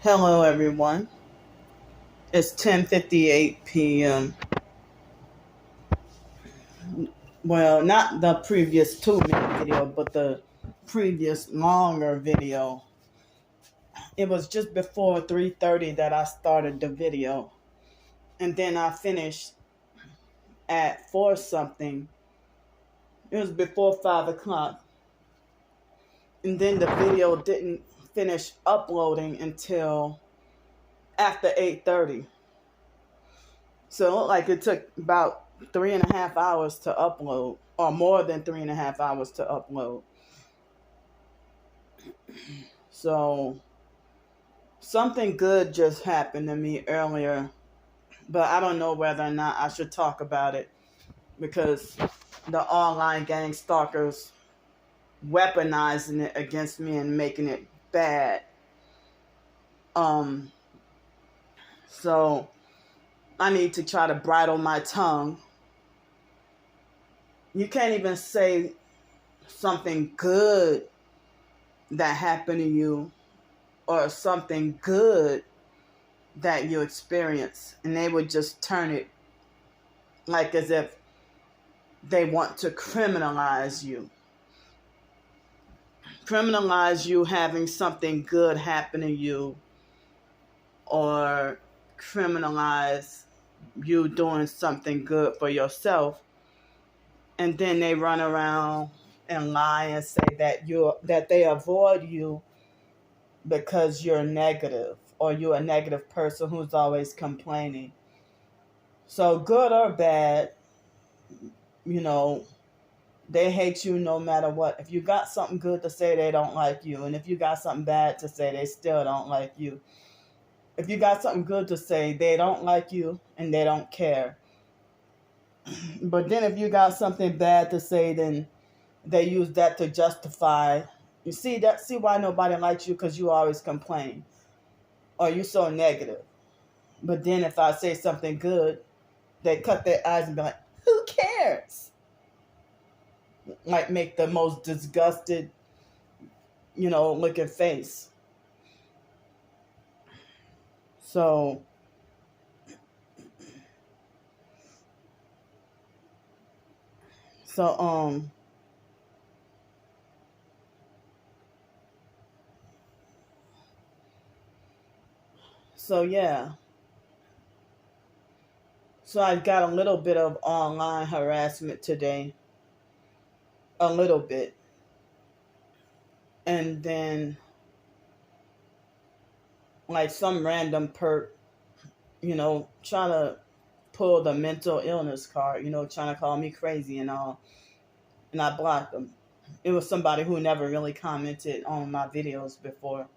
Hello, everyone. It's 10:58 p.m. Well, not the previous 2 minute video, but the previous longer video. It was just before 3:30 that I started the video, and then I finished at 4 something. It was before 5 o'clock, and then the video didn't finish uploading until after 8:30. So it looked like it took about 3.5 hours to upload, or more than 3.5 hours to upload. So something good just happened to me earlier, but I don't know whether or not I should talk about it because the online gang stalkers weaponizing it against me and making it bad. So I need to try to bridle my tongue. You can't even say something good that happened to you or something good that you experience, and they would just turn it like as if they want to criminalize you. Criminalize you having something good happen to you, or criminalize you doing something good for yourself, and then they run around and lie and say that they avoid you because you're negative, or you're a negative person who's always complaining. So good or bad, they hate you no matter what. If you got something good to say, they don't like you. And if you got something bad to say, they still don't like you. If you got something good to say, they don't like you and they don't care. But then if you got something bad to say, then they use that to justify. See why nobody likes you? Because you always complain, or you so negative. But then if I say something good, they cut their eyes and be like, who cares? Like make the most disgusted, looking face. So So yeah. So I got a little bit of online harassment today. A little bit. And then like some random perp, trying to pull the mental illness card, trying to call me crazy and all. And I blocked them. It was somebody who never really commented on my videos before.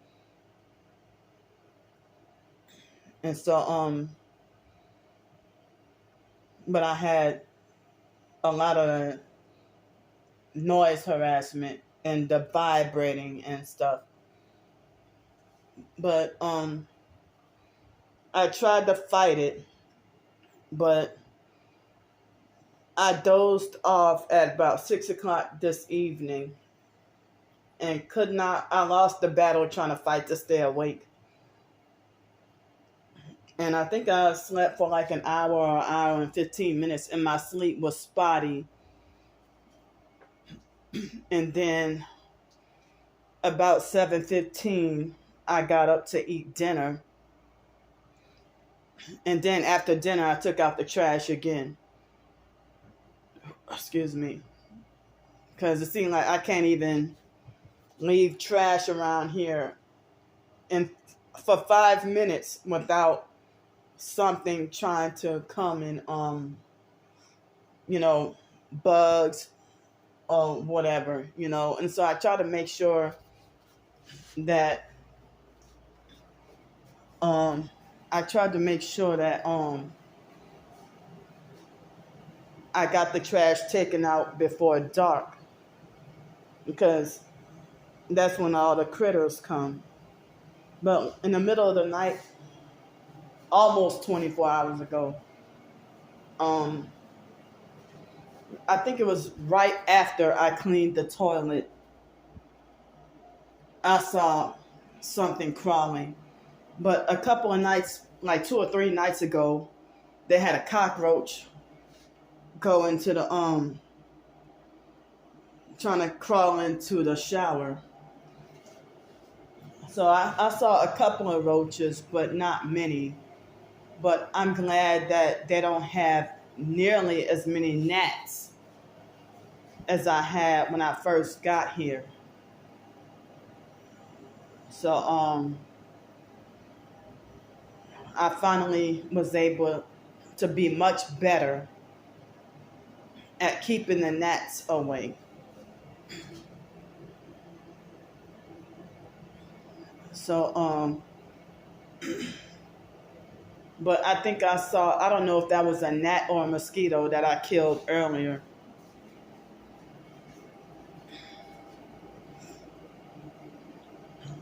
And so, but I had a lot of noise harassment and the vibrating and stuff. But I tried to fight it, but I dozed off at about 6 o'clock this evening and I lost the battle trying to fight to stay awake. And I think I slept for like an hour or hour and 15 minutes, and my sleep was spotty. And then about 7:15, I got up to eat dinner. And then after dinner, I took out the trash again. Excuse me. Because it seemed like I can't even leave trash around here for 5 minutes without something trying to come and, bugs or whatever, And so I try to make sure that, I got the trash taken out before dark, because that's when all the critters come. But in the middle of the night, almost 24 hours ago, I think it was right after I cleaned the toilet, I saw something crawling But a couple of nights, like 2 or 3 nights ago, they had a cockroach go into the trying to crawl into the shower. So I saw a couple of roaches, but not many. But I'm glad that they don't have nearly as many gnats as I had when I first got here. So I finally was able to be much better at keeping the gnats away. So but I think I don't know if that was a gnat or a mosquito that I killed earlier.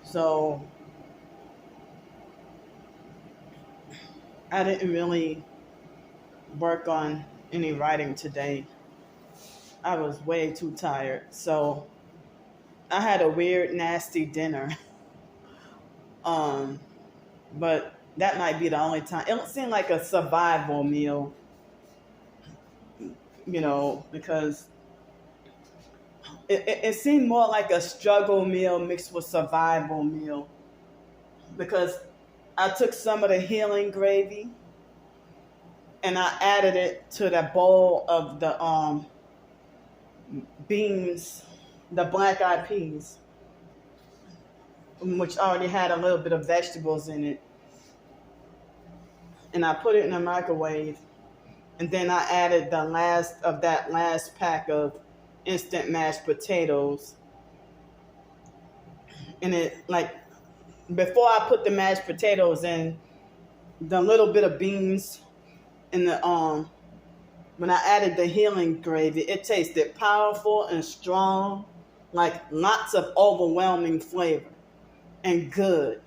So I didn't really work on any writing today. I was way too tired. So I had a weird, nasty dinner. Um, but that might be the only time. It don't seem like a survival meal, because it seemed more like a struggle meal mixed with survival meal. Because I took some of the healing gravy and I added it to the bowl of the beans, the black eyed peas, which already had a little bit of vegetables in it. And I put it in the microwave. And then I added the last of that last pack of instant mashed potatoes. And it, like, before I put the mashed potatoes in, the little bit of beans and the when I added the healing gravy, it tasted powerful and strong, like lots of overwhelming flavor and good.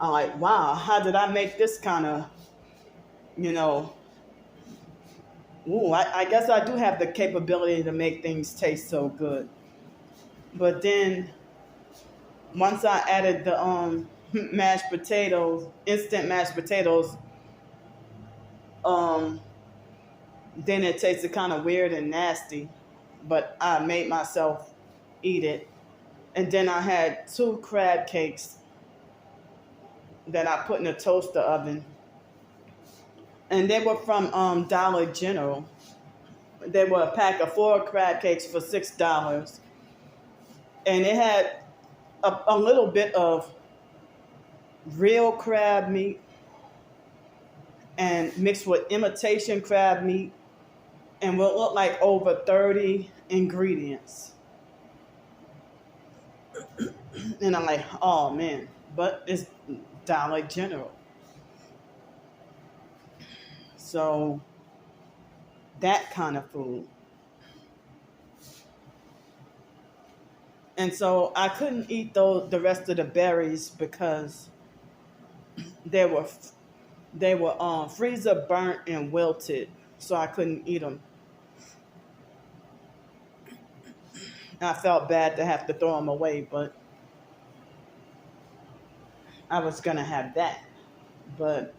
I'm like, wow, how did I make this kind of, I guess I do have the capability to make things taste so good. But then once I added the mashed potatoes, instant mashed potatoes, then it tasted kind of weird and nasty. But I made myself eat it. And then I had 2 crab cakes that I put in a toaster oven. And they were from Dollar General. They were a pack of 4 crab cakes for $6. And it had a little bit of real crab meat and mixed with imitation crab meat and what looked like over 30 ingredients. And I'm like, oh man, but it's Dollar General. So that kind of food. And so I couldn't eat the rest of the berries because they were freezer burnt and wilted, so I couldn't eat them. I felt bad to have to throw them away, but I was gonna have that. But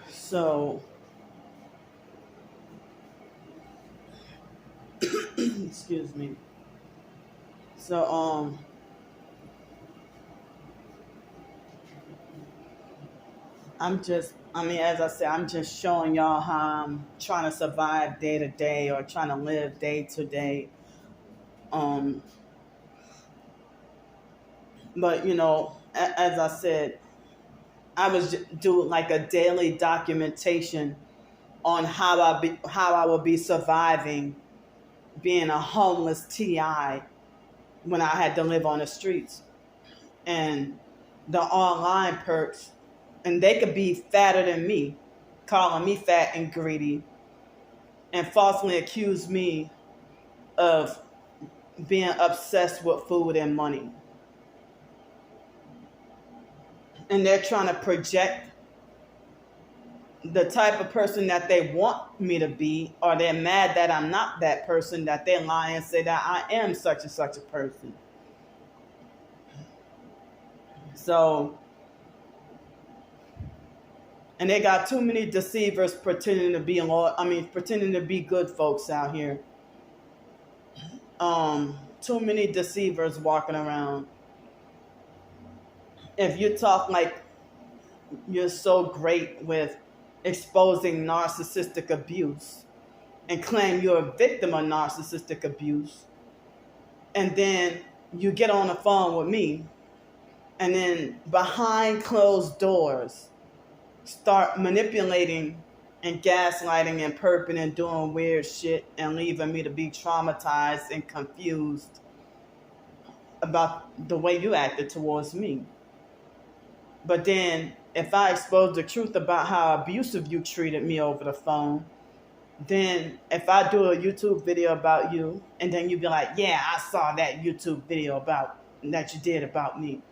so excuse me. So as I said, I'm just showing y'all how I'm trying to survive day to day or trying to live day to day. But as I said, I was doing like a daily documentation on how I would be surviving being a homeless TI when I had to live on the streets. And the online perks, and they could be fatter than me, calling me fat and greedy, and falsely accuse me of being obsessed with food and money. And they're trying to project the type of person that they want me to be, or they're mad that I'm not that person, that they lie and say that I am such and such a person. So, and they got too many deceivers pretending to be pretending to be good folks out here. Too many deceivers walking around. If you talk like you're so great with exposing narcissistic abuse and claim you're a victim of narcissistic abuse, and then you get on the phone with me, and then behind closed doors start manipulating and gaslighting and perping and doing weird shit and leaving me to be traumatized and confused about the way you acted towards me. But then if I expose the truth about how abusive you treated me over the phone, then if I do a YouTube video about you, and then you be like, yeah, I saw that YouTube video that you did about me.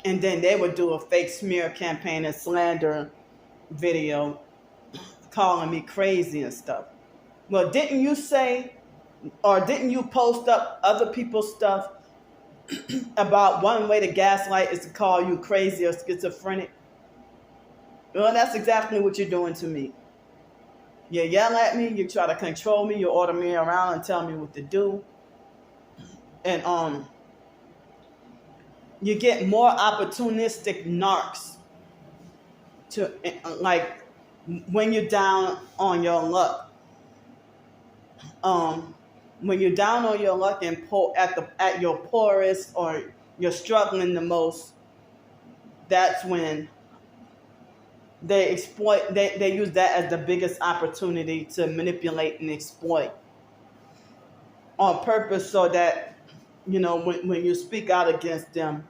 And then they would do a fake smear campaign and slander video calling me crazy and stuff. Well, didn't you say, or didn't you post up other people's stuff about one way to gaslight is to call you crazy or schizophrenic? Well, that's exactly what you're doing to me. You yell at me, you try to control me, you order me around and tell me what to do. And you get more opportunistic narcs to, like, when you're down on your luck. When you're down on your luck and at your poorest, or you're struggling the most, that's when they exploit. They use that as the biggest opportunity to manipulate and exploit on purpose, so that, you know, when you speak out against them,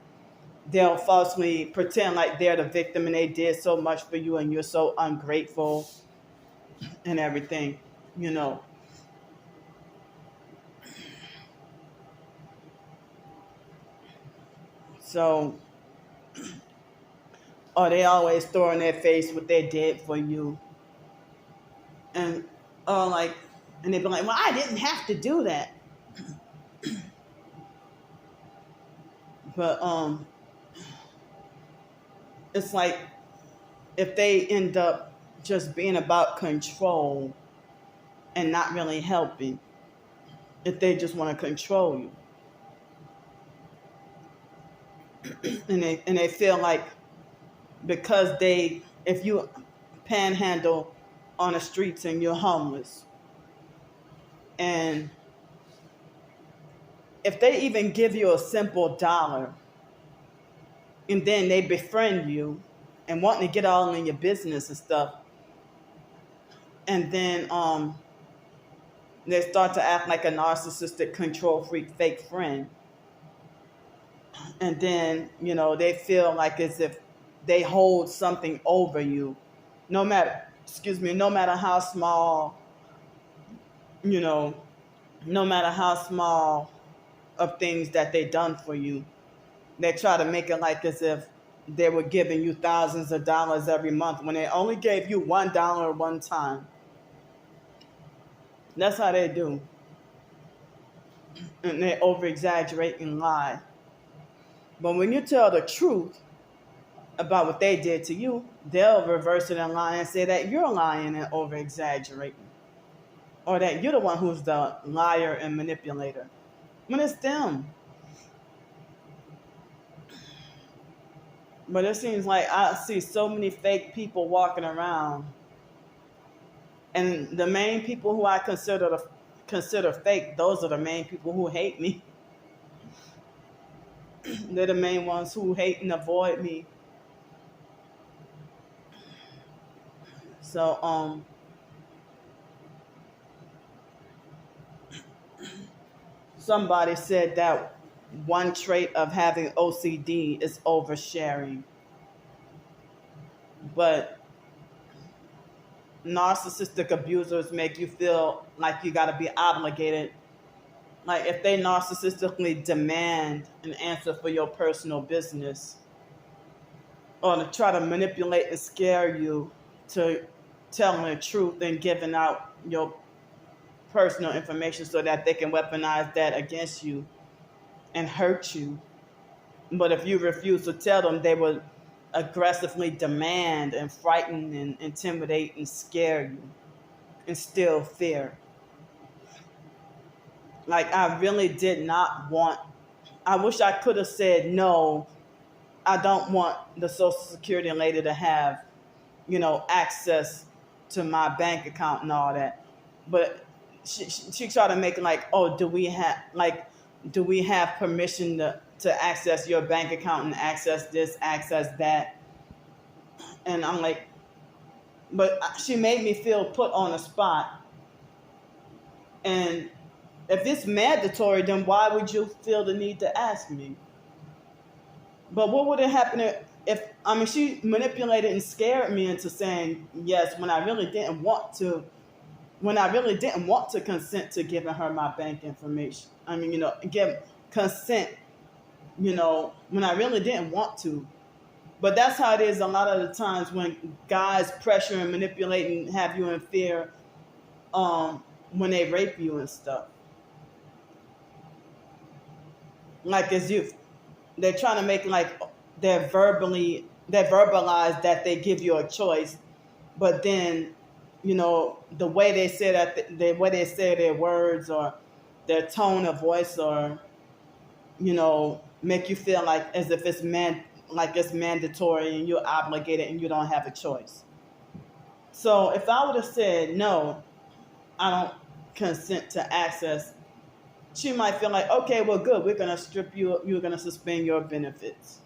they'll falsely pretend like they're the victim and they did so much for you and you're so ungrateful and everything, you know. So, or they always throw in their face what they did for you. And and they be like, well, I didn't have to do that. But it's like, if they end up just being about control and not really helping, if they just want to control you. and they feel like, because if you panhandle on the streets and you're homeless, and if they even give you a simple $1, and then they befriend you and wanting to get all in your business and stuff, and then they start to act like a narcissistic, control freak, fake friend, and then, you know, they feel like as if they hold something over you, no matter how small, you know, no matter how small of things that they done for you. They try to make it like as if they were giving you thousands of dollars every month when they only gave you $1 one time. That's how they do. And they over-exaggerate and lie. But when you tell the truth about what they did to you, they'll reverse it and lie and say that you're lying and over-exaggerating. Or that you're the one who's the liar and manipulator. When it's them. But it seems like I see so many fake people walking around. And the main people who I consider fake, those are the main people who hate me. They're the main ones who hate and avoid me. So, somebody said that one trait of having OCD is oversharing. But narcissistic abusers make you feel like you got to be obligated. Like if they narcissistically demand an answer for your personal business, or to try to manipulate and scare you to telling the truth and giving out your personal information so that they can weaponize that against you and hurt you. But if you refuse to tell them, they will aggressively demand and frighten and intimidate and scare you, instill fear. Like, I really did not want, I wish I could have said, no, I don't want the Social Security lady to have, access to my bank account and all that. But she tried to make it like, oh, do we have permission to access your bank account and access this, access that? And I'm like, but she made me feel put on the spot. And if it's mandatory, then why would you feel the need to ask me? But what would have happened if she manipulated and scared me into saying yes when I really didn't want to, consent to giving her my bank information. Give consent, when I really didn't want to. But that's how it is a lot of the times when guys pressure and manipulate and have you in fear when they rape you and stuff. Like, as if they're trying to make like they verbalize that they give you a choice, but then, the way they say that, the way they say their words or their tone of voice, or, make you feel like as if it's mandatory and you're obligated and you don't have a choice. So if I would have said, no, I don't consent to access, she might feel like, okay, well, good, we're going to strip you, you're going to suspend your benefits.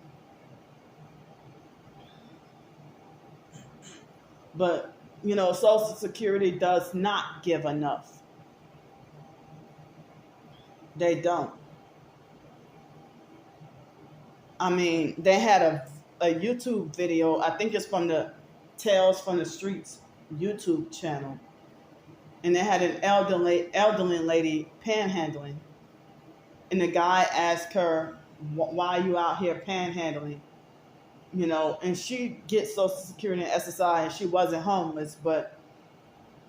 But, Social Security does not give enough. They don't. They had a YouTube video, I think it's from the Tales from the Streets YouTube channel. And they had an elderly lady panhandling. And the guy asked her, why are you out here panhandling? And she gets Social Security and SSI, and she wasn't homeless, but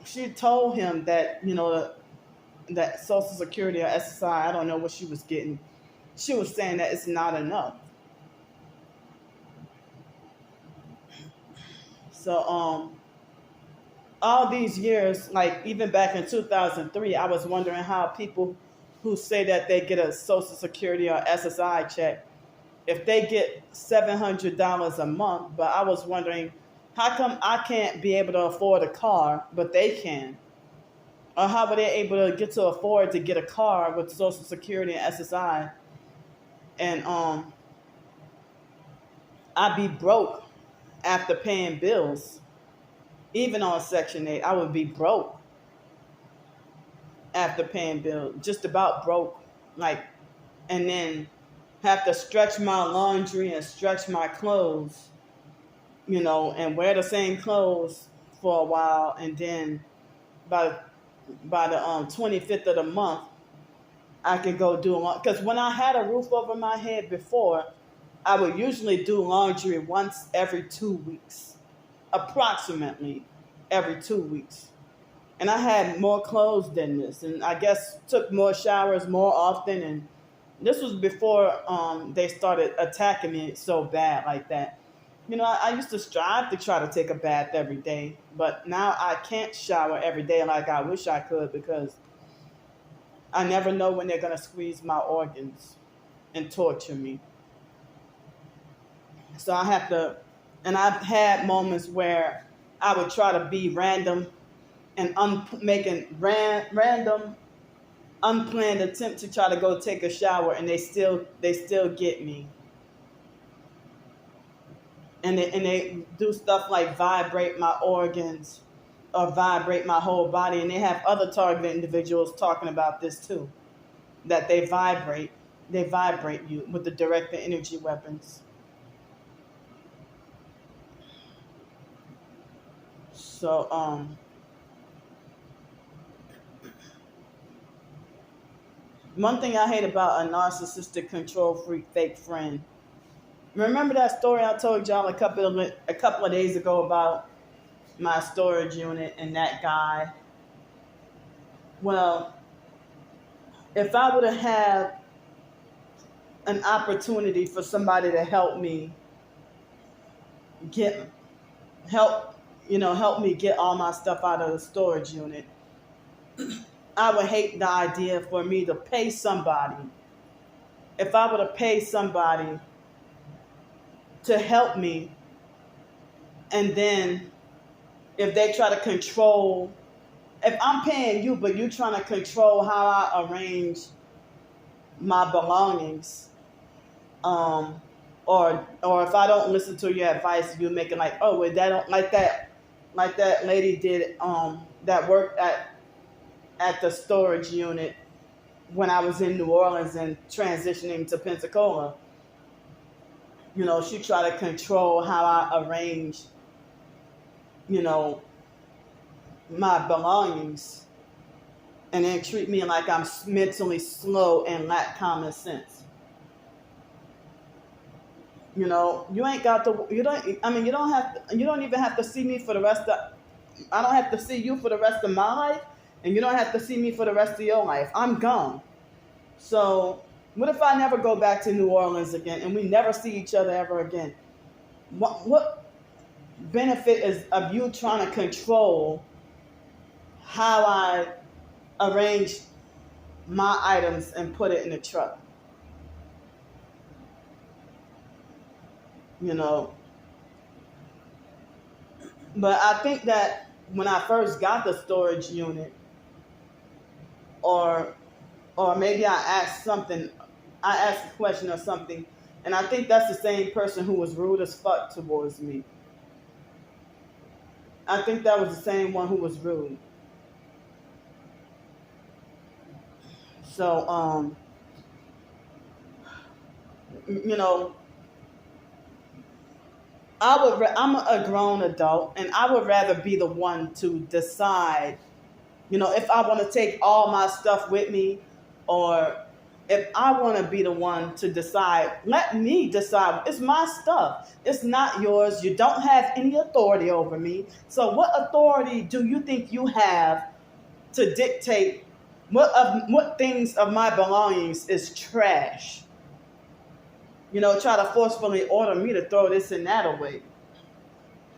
she told him that, that Social Security or SSI, I don't know what she was getting. She was saying that it's not enough. So, all these years, like even back in 2003, I was wondering how people who say that they get a Social Security or SSI check, if they get $700 a month, but I was wondering, how come I can't be able to afford a car, but they can? Or how were they able to get to afford to get a car with Social Security and SSI? And I'd be broke after paying bills. Even on Section 8, I would be broke after paying bills, just about broke. And then have to stretch my laundry and stretch my clothes, and wear the same clothes for a while. And then by the 25th of the month, I could go do laundry. Because when I had a roof over my head before, I would usually do laundry once every 2 weeks. Approximately every 2 weeks. And I had more clothes than this, and I guess took more showers more often. And this was before they started attacking me so bad like that. I used to strive to try to take a bath every day, but now I can't shower every day like I wish I could, because I never know when they're going to squeeze my organs and torture me. So I have to. And I've had moments where I would try to be random and making random, unplanned attempt to try to go take a shower, and they still get me. And they do stuff like vibrate my organs or vibrate my whole body. And they have other targeted individuals talking about this too, that they vibrate you with the directed energy weapons. So, one thing I hate about a narcissistic, control freak, fake friend. Remember that story I told y'all a couple of days ago about my storage unit and that guy. Well, if I would have had an opportunity for somebody to get help help me get all my stuff out of the storage unit, I would hate the idea for me to pay somebody. If I would have paid somebody to help me, and then if they try to control, if I'm paying you but you trying to control how I arrange my belongings, or if I don't listen to your advice, you make it like, oh, well, that don't like that lady did, that worked at the storage unit when I was in New Orleans and transitioning to Pensacola. She tried to control how I arrange, my belongings, and then treat me like I'm mentally slow and lack common sense. You ain't got to. You don't. I mean, you don't have. You don't even have to see me for the rest of. I don't have to see you for the rest of my life, and you don't have to see me for the rest of your life. I'm gone. So, what if I never go back to New Orleans again, and we never see each other ever again? What benefit is of you trying to control how I arrange my items and put it in the truck? But I think that when I first got the storage unit, or maybe I asked a question or something, and I think that's the same person who was rude as fuck towards me. I think that was the same one who was rude. So, I'm a grown adult, and I would rather be the one to decide, if I want to take all my stuff with me, or if I want to be the one to decide. Let me decide. It's my stuff. It's not yours. You don't have any authority over me. So what authority do you think you have to dictate what things of my belongings is trash? Try to forcefully order me to throw this and that away.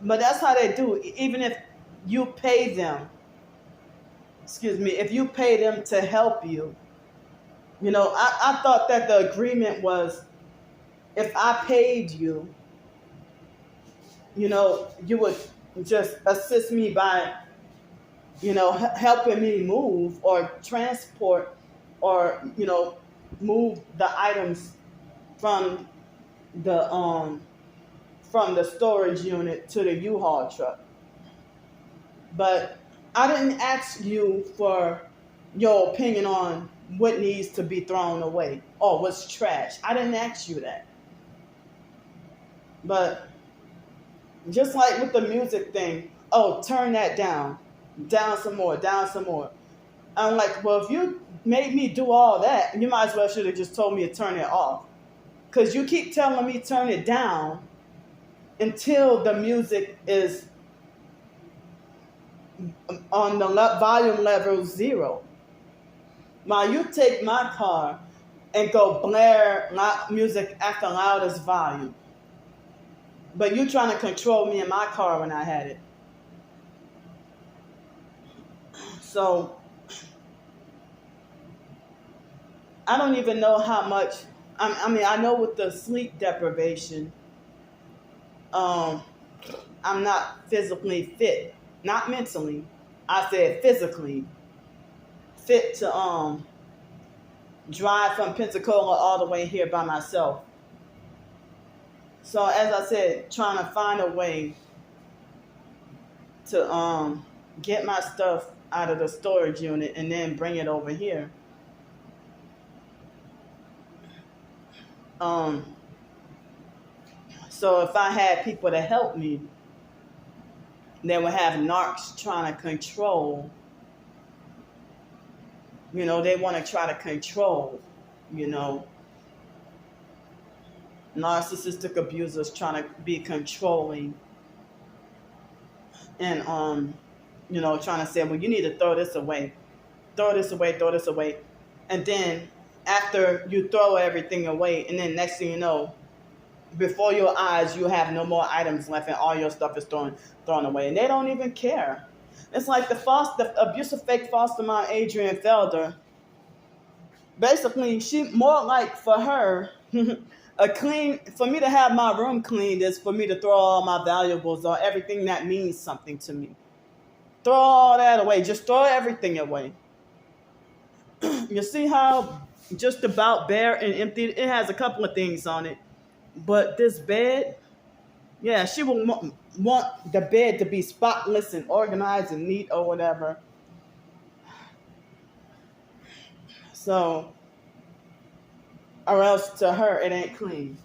But that's how they do. Even if you pay them, if you pay them to help you, I thought that the agreement was, if I paid you, you would just assist me by, helping me move or transport, or, move the items from the storage unit to the U-Haul truck. But I didn't ask you for your opinion on what needs to be thrown away or what's trash. I didn't ask you that. But just like with the music thing, oh, turn that down some more. I'm like, well, if you made me do all that, you might as well should have just told me to turn it off. Because you keep telling me turn it down until the music is on the volume level 0. While you take my car and go blare music at the loudest volume. But you trying to control me in my car when I had it. So, I don't even know how much. I know with the sleep deprivation, I'm not physically fit. Not mentally. I said physically fit to drive from Pensacola all the way here by myself. So as I said, trying to find a way to get my stuff out of the storage unit and then bring it over here. So if I had people to help me, they would have narcs trying to control. They want to try to control, narcissistic abusers trying to be controlling and trying to say, well, you need to throw this away, throw this away, throw this away. And then after you throw everything away, and then next thing you know, before your eyes, you have no more items left, and all your stuff is thrown away, and they don't even care. It's like the abusive fake foster mom, Adrian Felder. Basically, she more like for her, for me to have my room cleaned is for me to throw all my valuables or everything that means something to me. Throw all that away. Just throw everything away. You see how just about bare and empty? It has a couple of things on it. But this bed, yeah, she will want the bed to be spotless and organized and neat or whatever. So, or else to her, it ain't clean.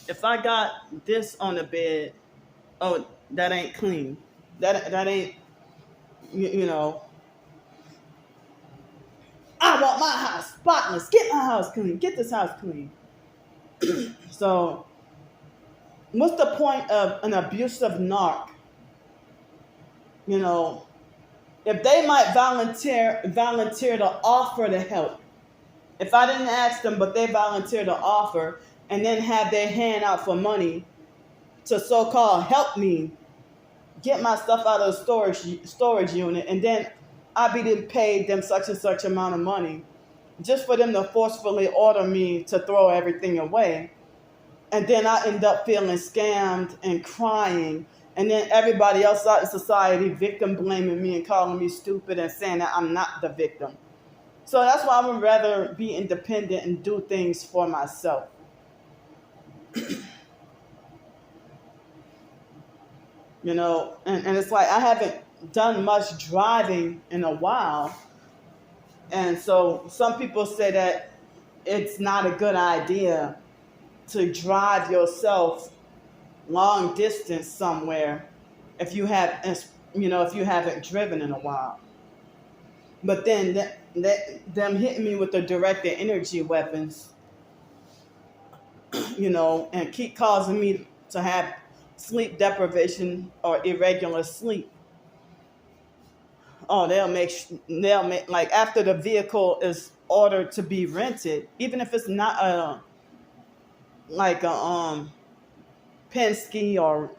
If I got this on the bed, oh, that ain't clean. That ain't, you know. I want my house spotless. Get my house clean. Get this house clean. So, what's the point of an abusive narc? If they might volunteer to offer to help. If I didn't ask them, but they volunteer to offer, and then have their hand out for money to so-called help me get my stuff out of the storage unit, and then I be paid them such and such amount of money just for them to forcefully order me to throw everything away. And then I end up feeling scammed and crying. And then everybody else out in society victim blaming me and calling me stupid and saying that I'm not the victim. So that's why I would rather be independent and do things for myself. And it's like I haven't done much driving in a while. And so some people say that it's not a good idea to drive yourself long distance somewhere if you haven't driven in a while. But then them hitting me with the directed energy weapons, and keep causing me to have sleep deprivation or irregular sleep. Oh, they'll make like after the vehicle is ordered to be rented, even if it's not a Penske or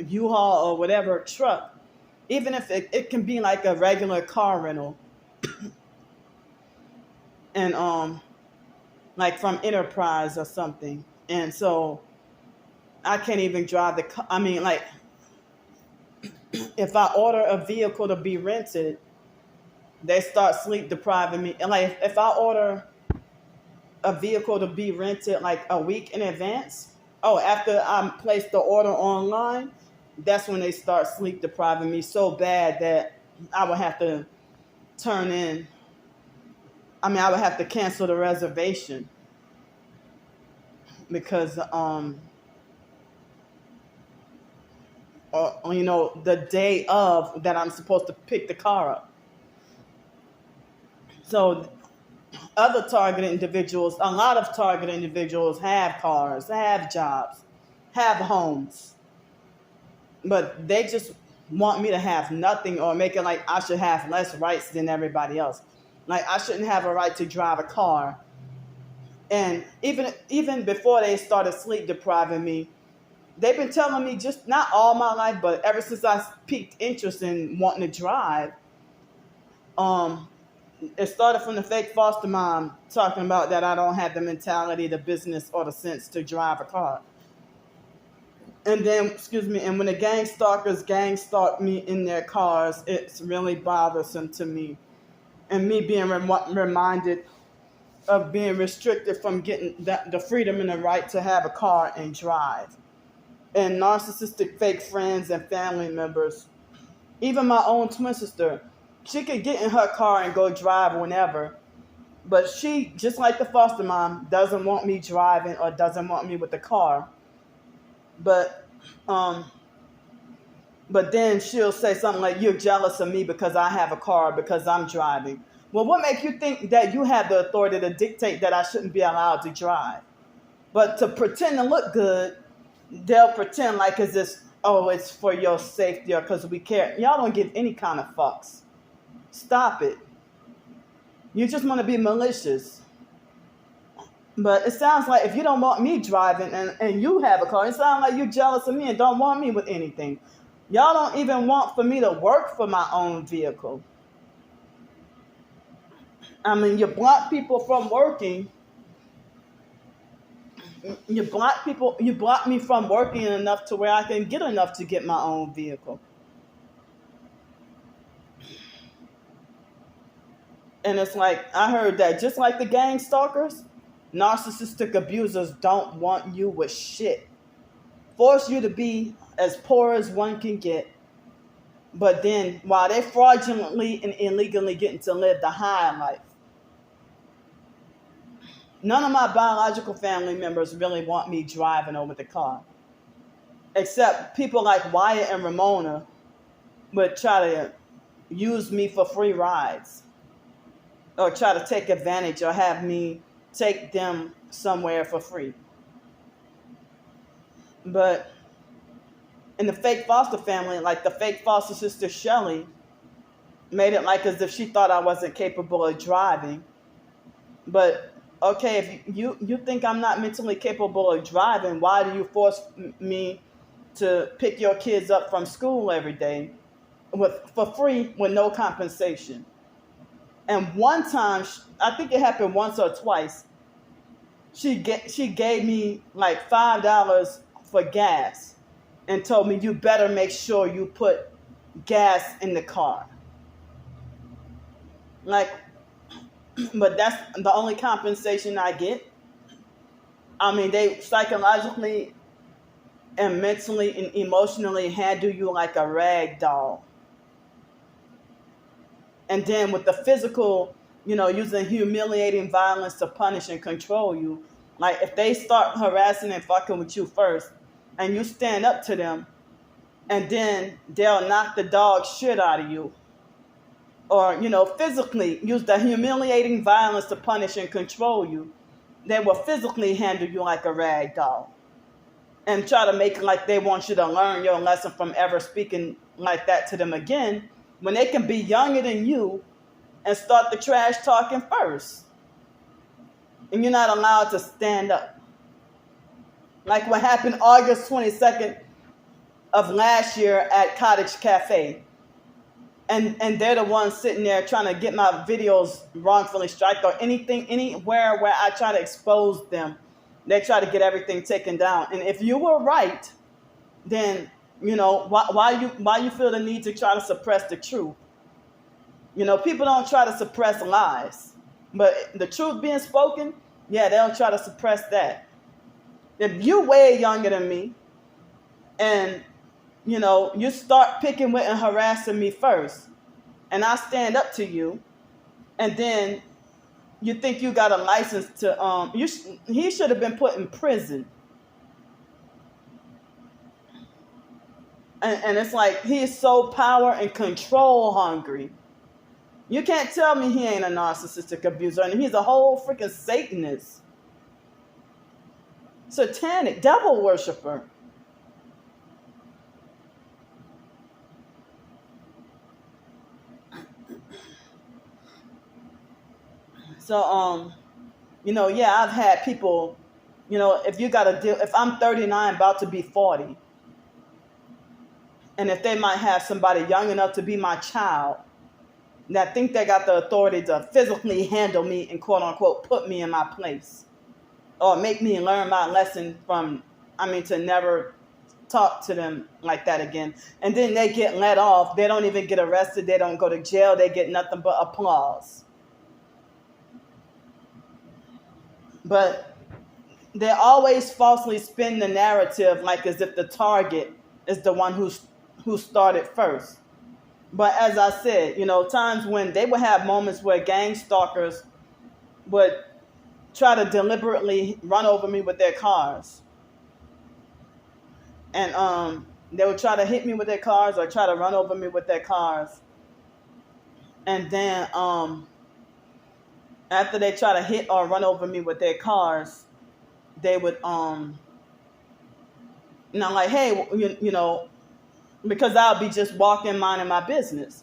U-Haul or whatever truck, even if it can be like a regular car rental, and like from Enterprise or something, and so I can't even drive the car. I mean, like, if I order a vehicle to be rented, they start sleep depriving me. And like, if I order a vehicle to be rented like a week in advance, after I place the order online, that's when they start sleep depriving me so bad that I would have to I would have to cancel the reservation because the day of that I'm supposed to pick the car up. So a lot of targeted individuals have cars, have jobs, have homes, but they just want me to have nothing or make it like I should have less rights than everybody else. Like I shouldn't have a right to drive a car. And even before they started sleep depriving me, they've been telling me, just not all my life, but ever since I piqued interest in wanting to drive, it started from the fake foster mom talking about that I don't have the mentality, the business, or the sense to drive a car. And then, and when the gang stalkers gang stalk me in their cars, it's really bothersome to me. And me being reminded of being restricted from getting the freedom and the right to have a car and drive. And narcissistic fake friends and family members. Even my own twin sister, she could get in her car and go drive whenever. But she, just like the foster mom, doesn't want me driving or doesn't want me with the car. But then she'll say something like, you're jealous of me because I have a car, because I'm driving. Well, what makes you think that you have the authority to dictate that I shouldn't be allowed to drive? But to pretend to look good, they'll pretend like it's this oh, it's for your safety or because we care. Y'all don't give any kind of fucks. Stop it. You just want to be malicious. But it sounds like if you don't want me driving and you have a car, it sounds like you're jealous of me and don't want me with anything. Y'all don't even want for me to work for my own vehicle. I mean, you block people from working. You block me from working enough to where I can get enough to get my own vehicle. And it's like, I heard that just like the gang stalkers, narcissistic abusers don't want you with shit. Force you to be as poor as one can get. But then while they fraudulently and illegally getting to live the high life, none of my biological family members really want me driving over the car. Except people like Wyatt and Ramona would try to use me for free rides. Or try to take advantage or have me take them somewhere for free. But in the fake foster family, like the fake foster sister Shelly, made it like as if she thought I wasn't capable of driving. But okay, if you think I'm not mentally capable of driving, why do you force me to pick your kids up from school every day for free with no compensation? And one time, I think it happened once or twice, she gave me like $5 for gas and told me, you better make sure you put gas in the car. Like, but that's the only compensation I get. I mean, they psychologically and mentally and emotionally handle you like a rag doll. And then with the physical, using humiliating violence to punish and control you. Like if they start harassing and fucking with you first and you stand up to them, and then they'll knock the dog shit out of you. Or, physically use the humiliating violence to punish and control you. They will physically handle you like a rag doll. And try to make it like they want you to learn your lesson from ever speaking like that to them again, when they can be younger than you and start the trash talking first. And you're not allowed to stand up. Like what happened August 22nd of last year at Cottage Cafe. And they're the ones sitting there trying to get my videos wrongfully striked or anywhere where I try to expose them. They try to get everything taken down. And if you were right, then, why you feel the need to try to suppress the truth? People don't try to suppress lies. But the truth being spoken, yeah, they'll try to suppress that. If you way younger than me and, you start picking with and harassing me first, and I stand up to you, and then you think you got a license to, he should have been put in prison. And it's like he is so power and control hungry. You can't tell me he ain't a narcissistic abuser, and he's a whole freaking Satanist. Satanic, devil worshiper. So, yeah, I've had people, if you got to deal, if I'm 39, about to be 40, and if they might have somebody young enough to be my child, that think they got the authority to physically handle me and quote unquote put me in my place, or make me learn my lesson to never talk to them like that again. And then they get let off. They don't even get arrested. They don't go to jail. They get nothing but applause. But they always falsely spin the narrative like as if the target is the one who started first. But as I said, times when they would have moments where gang stalkers would try to deliberately run over me with their cars. And they would try to hit me with their cars or try to run over me with their cars. And then after they try to hit or run over me with their cars, they would And I'm like, hey, you know, because I'll be just walking, minding my business.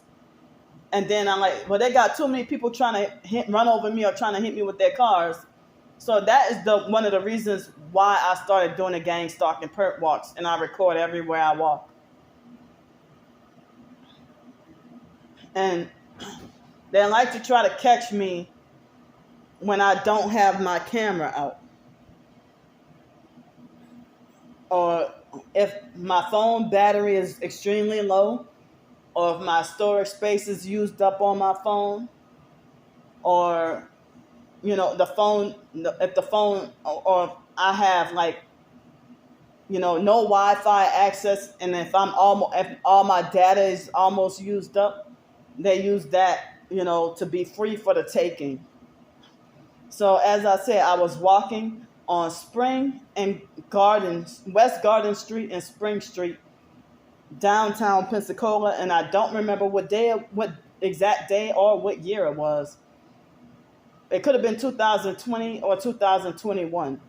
And then I'm like, well, they got too many people trying to run over me or trying to hit me with their cars. So that is one of the reasons why I started doing the gang stalking perp walks, and I record everywhere I walk. And they like to try to catch me when I don't have my camera out, or if my phone battery is extremely low, or if my storage space is used up on my phone, or you know, if the phone, or I have like, you know, no Wi-Fi access, and if all my data is almost used up, they use that, you know, to be free for the taking. So as I said, I was walking on Spring and West Garden Street and Spring Street, downtown Pensacola, and I don't remember what exact day or what year it was. It could have been 2020 or 2021.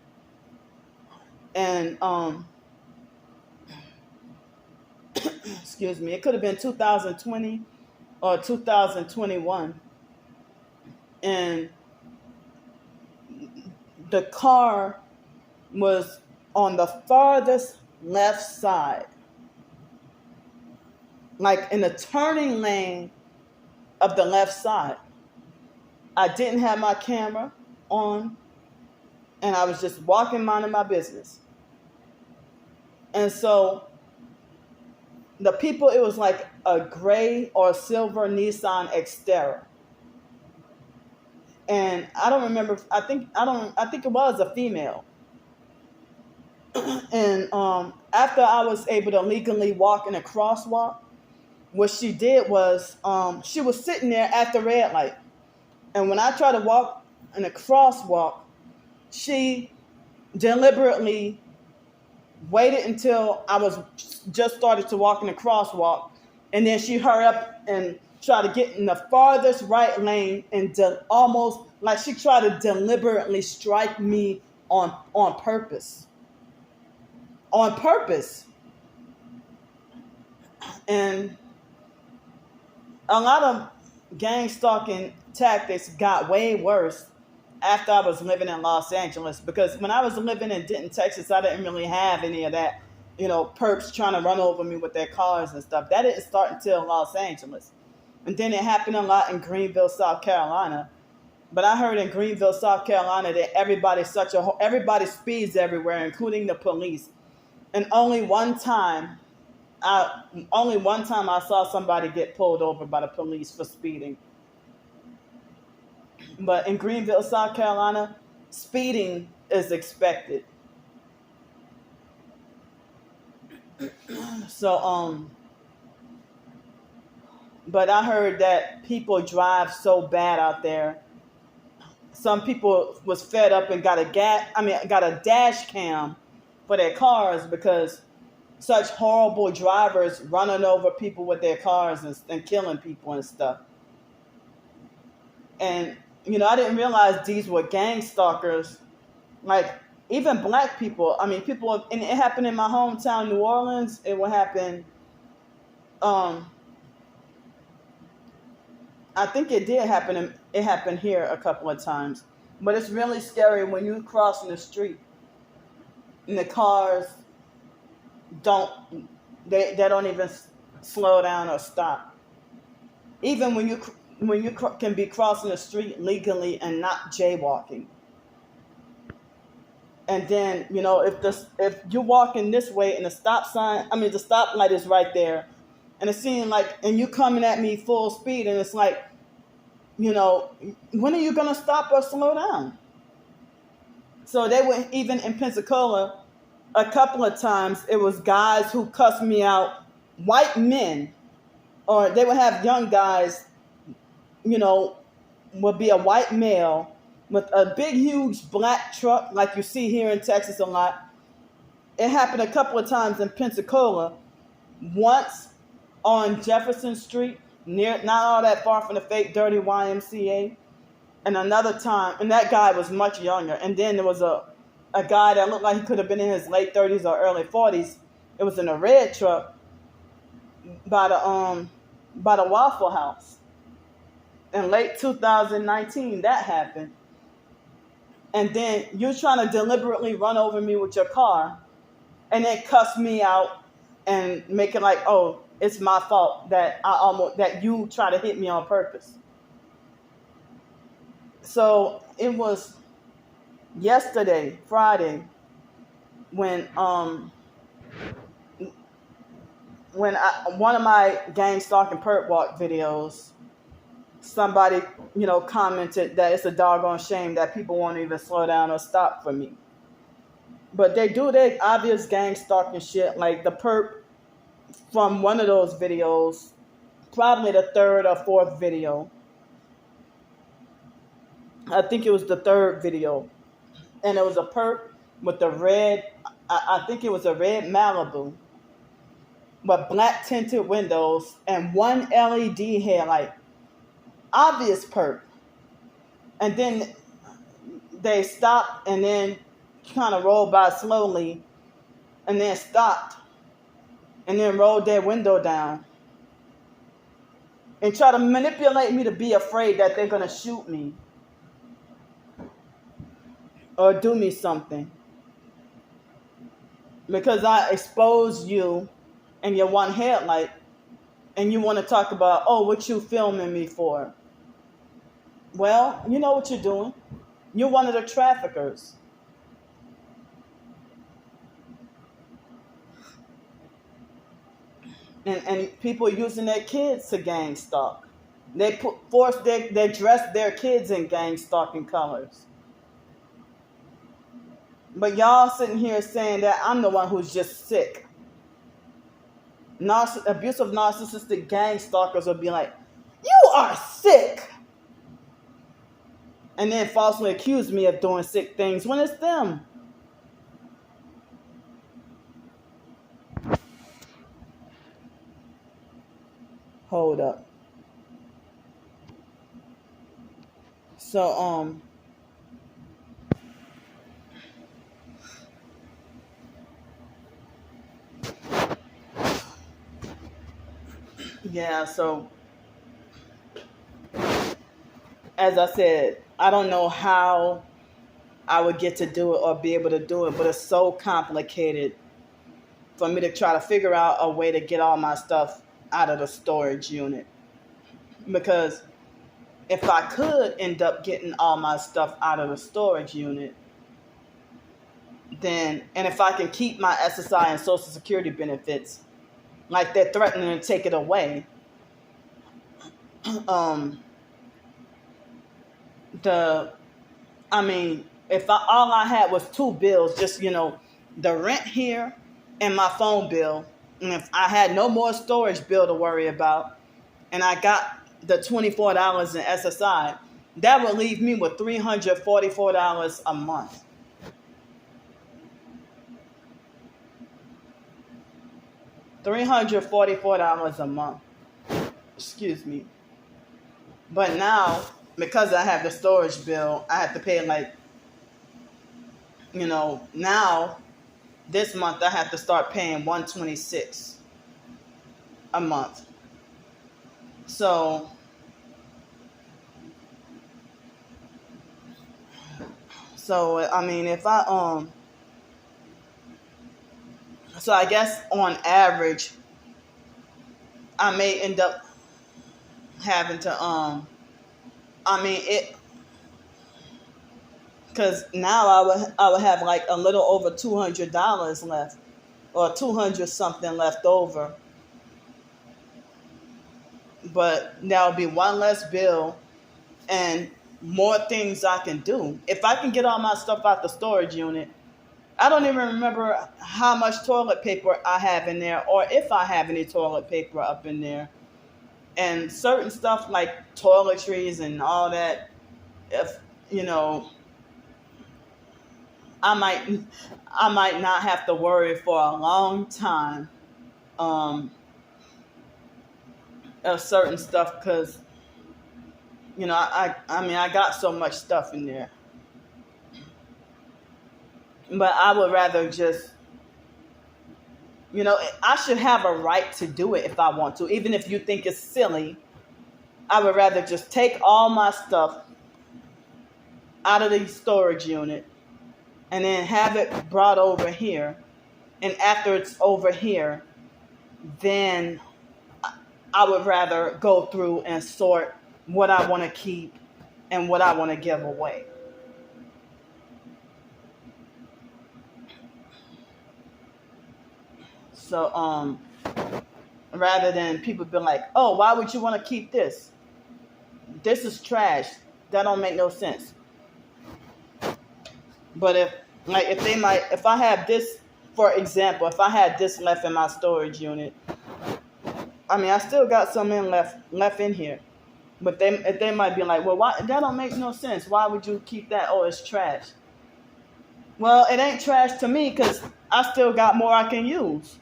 And excuse me, it could have been 2020 or 2021. And the car was on the farthest left side, like in the turning lane of the left side. I didn't have my camera on, and I was just walking, minding my business. And so the people, it was like a gray or silver Nissan Xterra. And I don't remember, I think it was a female. And after I was able to legally walk in a crosswalk, what she did was she was sitting there at the red light. And when I tried to walk in a crosswalk, she deliberately waited until I was just started to walk in the crosswalk, and then she hurried up and tried to get in the farthest right lane, and almost like she tried to deliberately strike me on purpose. On purpose. And a lot of gang stalking tactics got way worse after I was living in Los Angeles, because when I was living in Denton, Texas, I didn't really have any of that, you know, perps trying to run over me with their cars and stuff. That didn't start until Los Angeles. And then it happened a lot in Greenville, South Carolina. But I heard in Greenville, South Carolina, that everybody speeds everywhere, including the police. And only one time I saw somebody get pulled over by the police for speeding. But in Greenville, South Carolina, speeding is expected. So, but I heard that people drive so bad out there. Some people was fed up and got a dash cam for their cars, because such horrible drivers running over people with their cars and killing people and stuff. And, you know, I didn't realize these were gang stalkers. Like, even black people. I mean, and it happened in my hometown, New Orleans. It would happen, I think it did happen. It happened here a couple of times. But it's really scary when you're crossing the street and the cars don't even slow down or stop. Even when you can be crossing the street legally and not jaywalking. And then, you know, if you're walking this way and the stoplight is right there, and it seems like, and you coming at me full speed, and it's like, you know, when are you going to stop or slow down? So they were, even in Pensacola, a couple of times, it was guys who cussed me out, white men, or they would have young guys, you know, would be a white male with a big, huge black truck like you see here in Texas a lot. It happened a couple of times in Pensacola. Once on Jefferson Street, not all that far from the fake dirty YMCA. And another time, and that guy was much younger. And then there was a guy that looked like he could have been in his late 30s or early 40s. It was in a red truck by the Waffle House. In late 2019, that happened. And then you're trying to deliberately run over me with your car and then cuss me out and make it like, oh, it's my fault that you try to hit me on purpose. So it was yesterday, Friday, when one of my gang stalking perp walk videos, somebody, commented that it's a doggone shame that people won't even slow down or stop for me. But they do their obvious gang stalking shit. Like the perp from one of those videos, probably the third or fourth video. I think it was the third video. And it was a perp with the red, I think it was a red Malibu with black tinted windows and one LED headlight. Obvious perp. And then they stopped and then kind of rolled by slowly and then stopped and then rolled their window down and try to manipulate me to be afraid that they're going to shoot me or do me something because I exposed you and your one headlight and you want to talk about, oh, what you filming me for? Well, you know what you're doing. You're one of the traffickers. And people using their kids to gang stalk. They dress their kids in gang stalking colors. But y'all sitting here saying that I'm the one who's just sick. Abusive narcissistic gang stalkers will be like, you are sick. And then falsely accuse me of doing sick things when it's them. Hold up. So, yeah, so as I said, I don't know how I would get to do it or be able to do it, but it's so complicated for me to try to figure out a way to get all my stuff out of the storage unit. Because if I could end up getting all my stuff out of the storage unit, then, and if I can keep my SSI and Social Security benefits, like they're threatening to take it away, if all I had was two bills, just, the rent here and my phone bill, and if I had no more storage bill to worry about, and I got the $24 in SSI, that would leave me with $344 a month. $344 a month. Excuse me. But now, because I have the storage bill, I have to pay now this month I have to start paying $126 a month. So if I so I guess on average I may end up having to because now I would have like a little over $200 left, or 200 something left over. But that would be one less bill and more things I can do. If I can get all my stuff out the storage unit, I don't even remember how much toilet paper I have in there, or if I have any toilet paper up in there. And certain stuff like toiletries and all that, if I might not have to worry for a long time of certain stuff, because I got so much stuff in there. But I would rather just I should have a right to do it if I want to. Even if you think it's silly, I would rather just take all my stuff out of the storage unit and then have it brought over here. And after it's over here, then I would rather go through and sort what I want to keep and what I want to give away. So, rather than people be like, oh, why would you want to keep this? This is trash. That don't make no sense. But if I have this, for example, if I had this left in my storage unit, I mean, I still got some left in here. But they might be like, well, why? That don't make no sense. Why would you keep that? Oh, it's trash. Well, it ain't trash to me because I still got more I can use.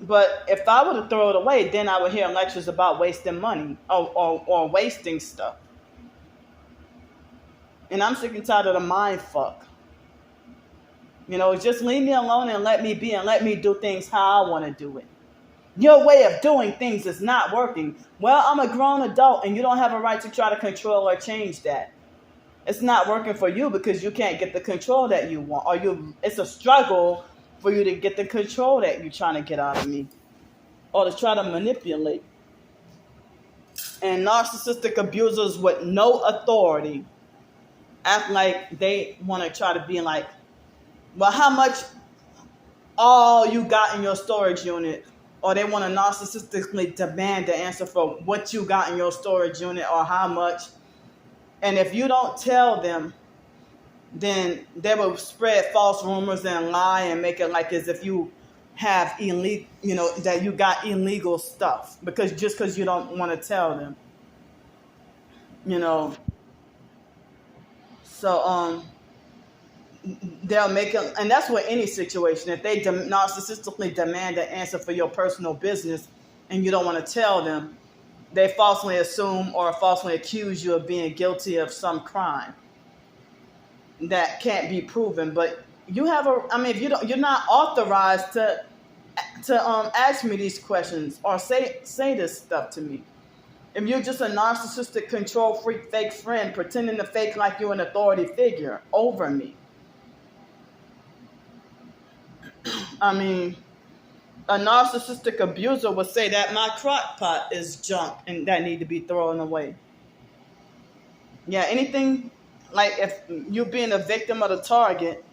But if I were to throw it away, then I would hear lectures about wasting money or wasting stuff. And I'm sick and tired of the mind fuck. Just leave me alone and let me be and let me do things how I want to do it. Your way of doing things is not working. Well, I'm a grown adult and you don't have a right to try to control or change that. It's not working for you because you can't get the control that you want. It's a struggle for you to get the control that you're trying to get out of me. Or to try to manipulate. And narcissistic abusers with no authority act like they want to try to be like, well, how much all you got in your storage unit? Or they want to narcissistically demand the answer for what you got in your storage unit or how much. And if you don't tell them, then they will spread false rumors and lie and make it like as if you have illegal, that you got illegal stuff because you don't want to tell them, So they'll make it, and that's what any situation. If they narcissistically demand an answer for your personal business and you don't want to tell them, they falsely assume or falsely accuse you of being guilty of some crime that can't be proven. But you have if you're not authorized to ask me these questions or say this stuff to me. If you're just a narcissistic, control freak, fake friend pretending to fake like you're an authority figure over me. I mean, a narcissistic abuser would say that my crock pot is junk and that need to be thrown away. Yeah, anything, like if you're being a victim of the target,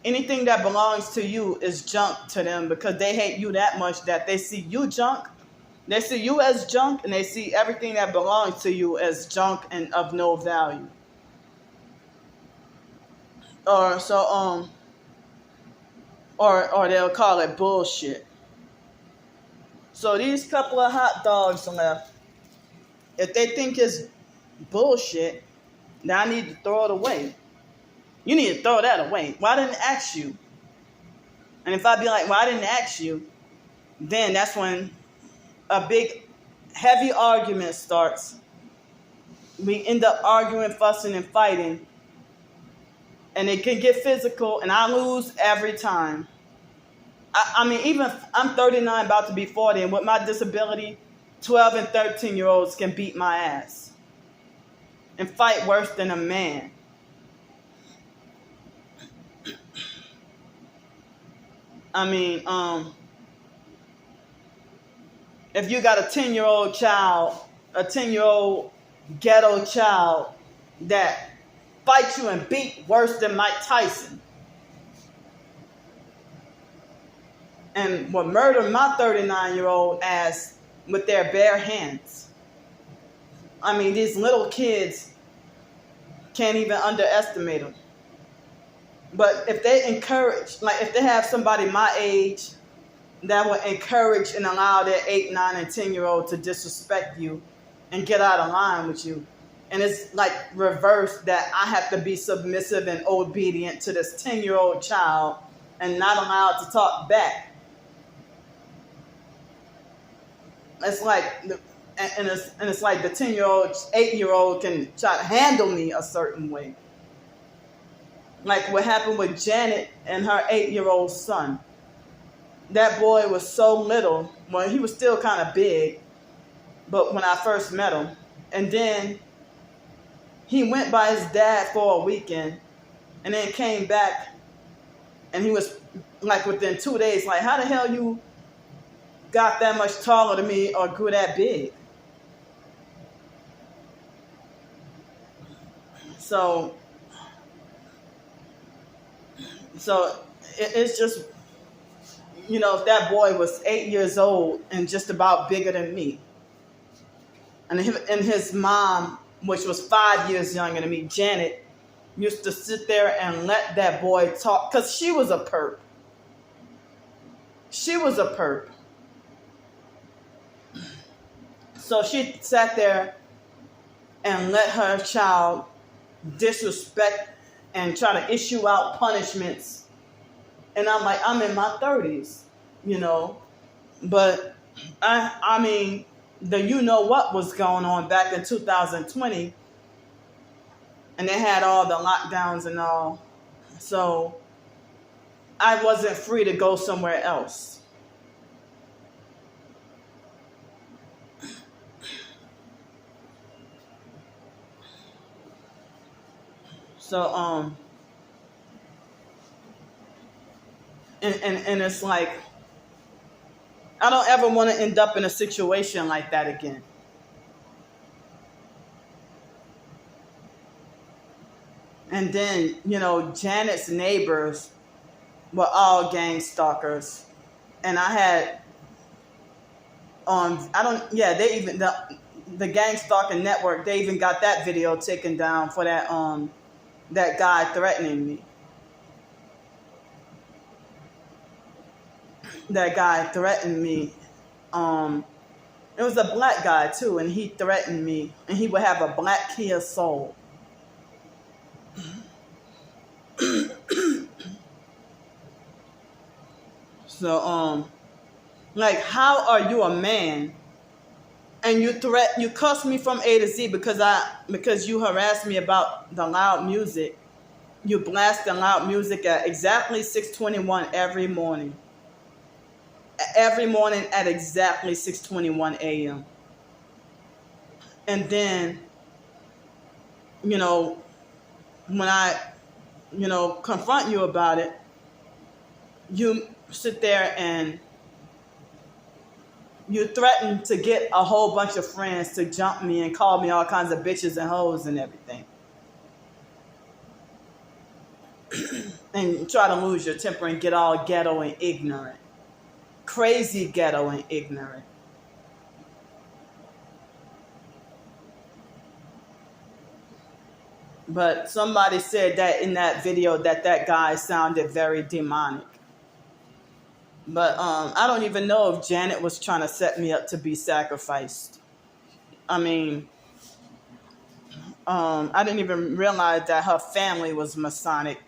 anything that belongs to you is junk to them because they hate you that much that they see you junk. They see you as junk and they see everything that belongs to you as junk and of no value. Or they'll call it bullshit. So these couple of hot dogs left, if they think it's bullshit, then I need to throw it away. You need to throw that away. Well, I didn't ask you. And if I be like, well, I didn't ask you, then that's when a big, heavy argument starts. We end up arguing, fussing, and fighting. And it can get physical, and I lose every time. I mean, even I'm 39, about to be 40, and with my disability, 12 and 13-year-olds can beat my ass and fight worse than a man. I mean, if you got a 10-year-old child, a 10-year-old ghetto child that fight you and beat worse than Mike Tyson and will murder my 39-year-old ass with their bare hands. I mean, these little kids can't even underestimate them. But if they encourage, like if they have somebody my age that will encourage and allow their 8, 9, and 10-year-old to disrespect you and get out of line with you, and it's like reverse that I have to be submissive and obedient to this 10-year-old child and not allowed to talk back. It's like, and it's like the 10-year-old, 8-year-old can try to handle me a certain way. like what happened with Janet and her 8-year-old son. That boy was so little. Well, he was still kind of big, but when I first met him. And then he went by his dad for a weekend and then came back, and he was like within 2 days, like, how the hell you got that much taller than me or grew that big? So it's just, if that boy was 8 years old and just about bigger than me, and his mom, which was 5 years younger than me, Janet, used to sit there and let that boy talk, because she was a perp. She was a perp. So she sat there and let her child disrespect and try to issue out punishments. And I'm like, I'm in my 30s, But I mean, what was going on back in 2020, and they had all the lockdowns and all. So I wasn't free to go somewhere else. So and it's like, I don't ever want to end up in a situation like that again. And then, Janet's neighbors were all gang stalkers. And I had, they even, the gang stalking network, they even got that video taken down for that guy threatening me. That guy threatened me. It was a black guy too, and he threatened me, and he would have a black Kia Soul. So, like, how are you a man and you cuss me from A to Z because you harassed me about the loud music? You blast the loud music at exactly 6:21 every morning. Every morning at exactly 6:21 a.m. And then, when I, confront you about it, you sit there and you threaten to get a whole bunch of friends to jump me and call me all kinds of bitches and hoes and everything. And try to lose your temper and get all ghetto and ignorant. Crazy ghetto and ignorant. But somebody said that in that video that guy sounded very demonic. But I don't even know if Janet was trying to set me up to be sacrificed. I mean, I didn't even realize that her family was Masonic.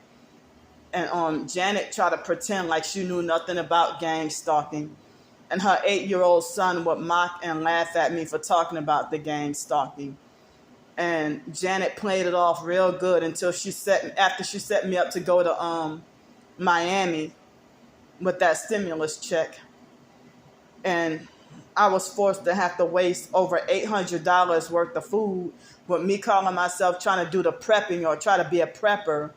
And Janet tried to pretend like she knew nothing about gang stalking. And her 8-year-old son would mock and laugh at me for talking about the gang stalking. And Janet played it off real good until after she set me up to go to Miami with that stimulus check. And I was forced to have to waste over $800 worth of food with me calling myself trying to do the prepping or try to be a prepper.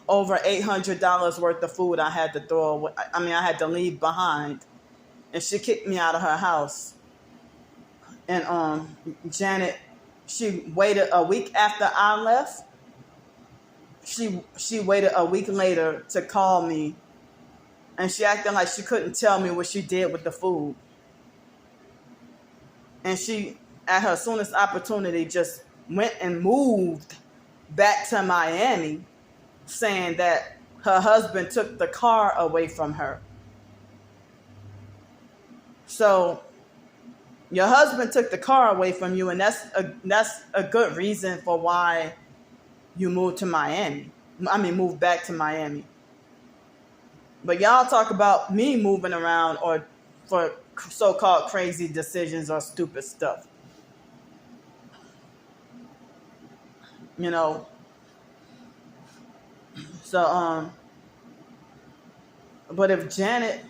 Over $800 worth of food I had to throw away. I had to leave behind. And she kicked me out of her house. And Janet, she waited a week after I left. She waited a week later to call me. And she acted like she couldn't tell me what she did with the food. And she, at her soonest opportunity, just went and moved back to Miami, saying that her husband took the car away from her. So your husband took the car away from you, and that's a good reason for why you moved to Miami. Moved back to Miami. But y'all talk about me moving around or for so-called crazy decisions or stupid stuff. So, but if Janet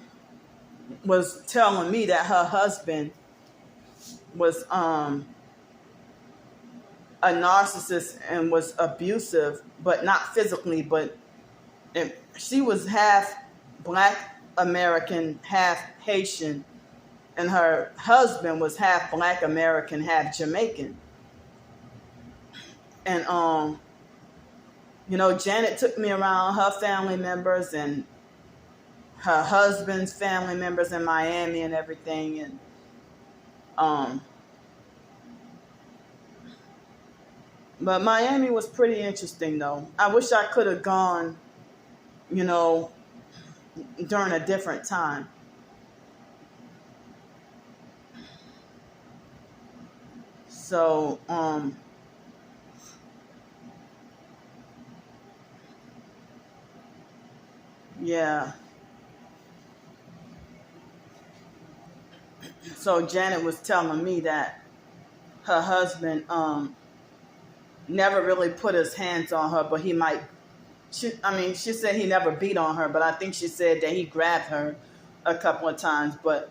was telling me that her husband was a narcissist and was abusive, but not physically, but she was half Black American, half Haitian, and her husband was half Black American, half Jamaican. And Janet took me around her family members and her husband's family members in Miami and everything. And but Miami was pretty interesting though. I wish I could have gone, during a different time. So, yeah. So Janet was telling me that her husband never really put his hands on her, but he might. She said he never beat on her, but I think she said that he grabbed her a couple of times. But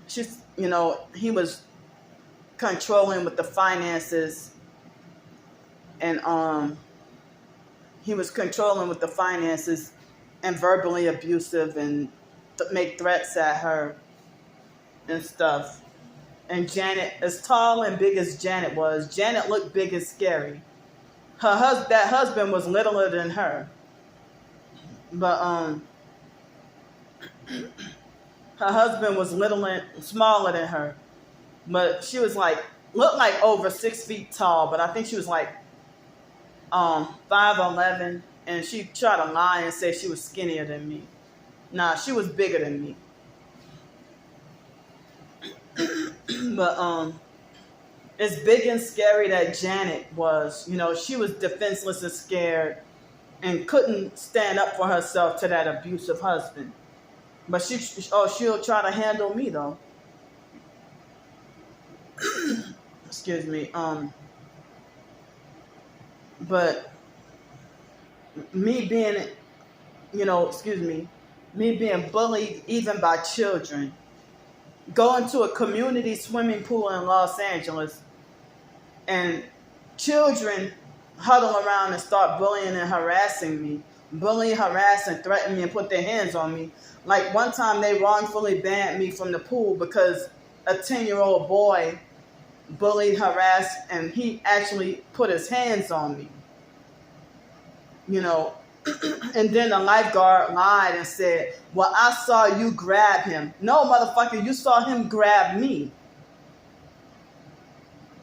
he was controlling with the finances, and he was controlling with the finances and verbally abusive and make threats at her and stuff. And Janet, as tall and big as Janet was, Janet looked big and scary. That husband was littler than her, but her husband was smaller than her, but she was looked like over 6 feet tall, but I think she was 5'11", and she tried to lie and say she was skinnier than me. Nah, she was bigger than me. But as big and scary that Janet was, she was defenseless and scared and couldn't stand up for herself to that abusive husband. But she'll try to handle me though. Excuse me. But me being, me being bullied even by children, going to a community swimming pool in Los Angeles, and children huddle around and start bullying and harassing me. Bully, harass, and threaten me and put their hands on me. Like one time they wrongfully banned me from the pool because a 10-year-old boy bullied, harassed, and he actually put his hands on me. And then the lifeguard lied and said, well, I saw you grab him. No, motherfucker, you saw him grab me.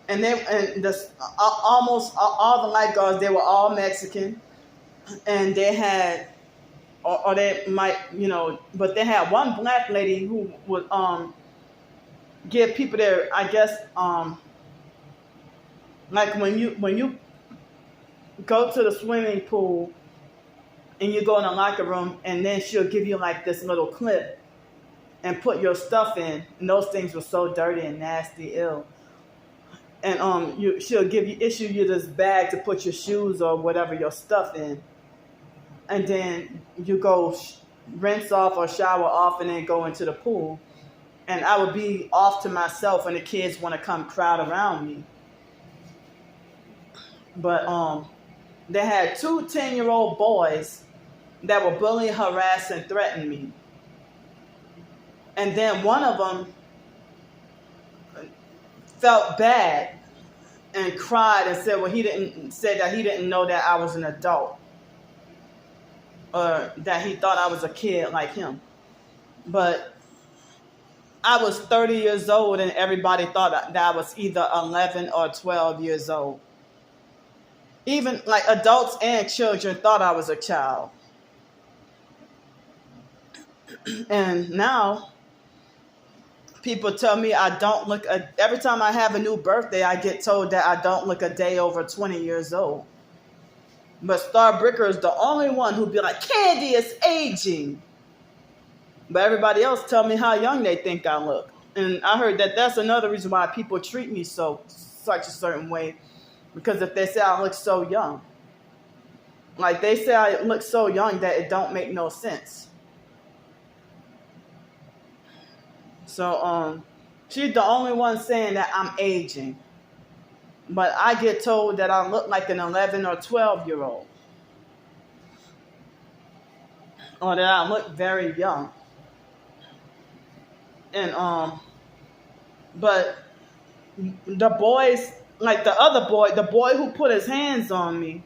And almost all the lifeguards, they were all Mexican. And they had, or they might, but they had one Black lady who would give people their, I guess, like when you go to the swimming pool and you go in the locker room, and then she'll give you like this little clip and put your stuff in. And those things were so dirty and nasty, ill. And she'll issue you this bag to put your shoes or whatever, your stuff in. And then you go rinse off or shower off and then go into the pool. And I would be off to myself and the kids want to come crowd around me. But they had 2 10-year-old boys that were bullying, harass, and threaten me. And then one of them felt bad and cried and said, well, said that he didn't know that I was an adult, or that he thought I was a kid like him. But I was 30 years old and everybody thought that I was either 11 or 12 years old. Even like adults and children thought I was a child. And now people tell me I don't look, every time I have a new birthday, I get told that I don't look a day over 20 years old. But Starbricker is the only one who'd be like, Candy is aging. But everybody else tell me how young they think I look. And I heard that that's another reason why people treat me such a certain way. Because if they say I look so young. Like they say I look so young that it don't make no sense. So she's the only one saying that I'm aging. But I get told that I look like an 11 or 12-year-old. Or that I look very young. And but the boys, like the other boy, the boy who put his hands on me,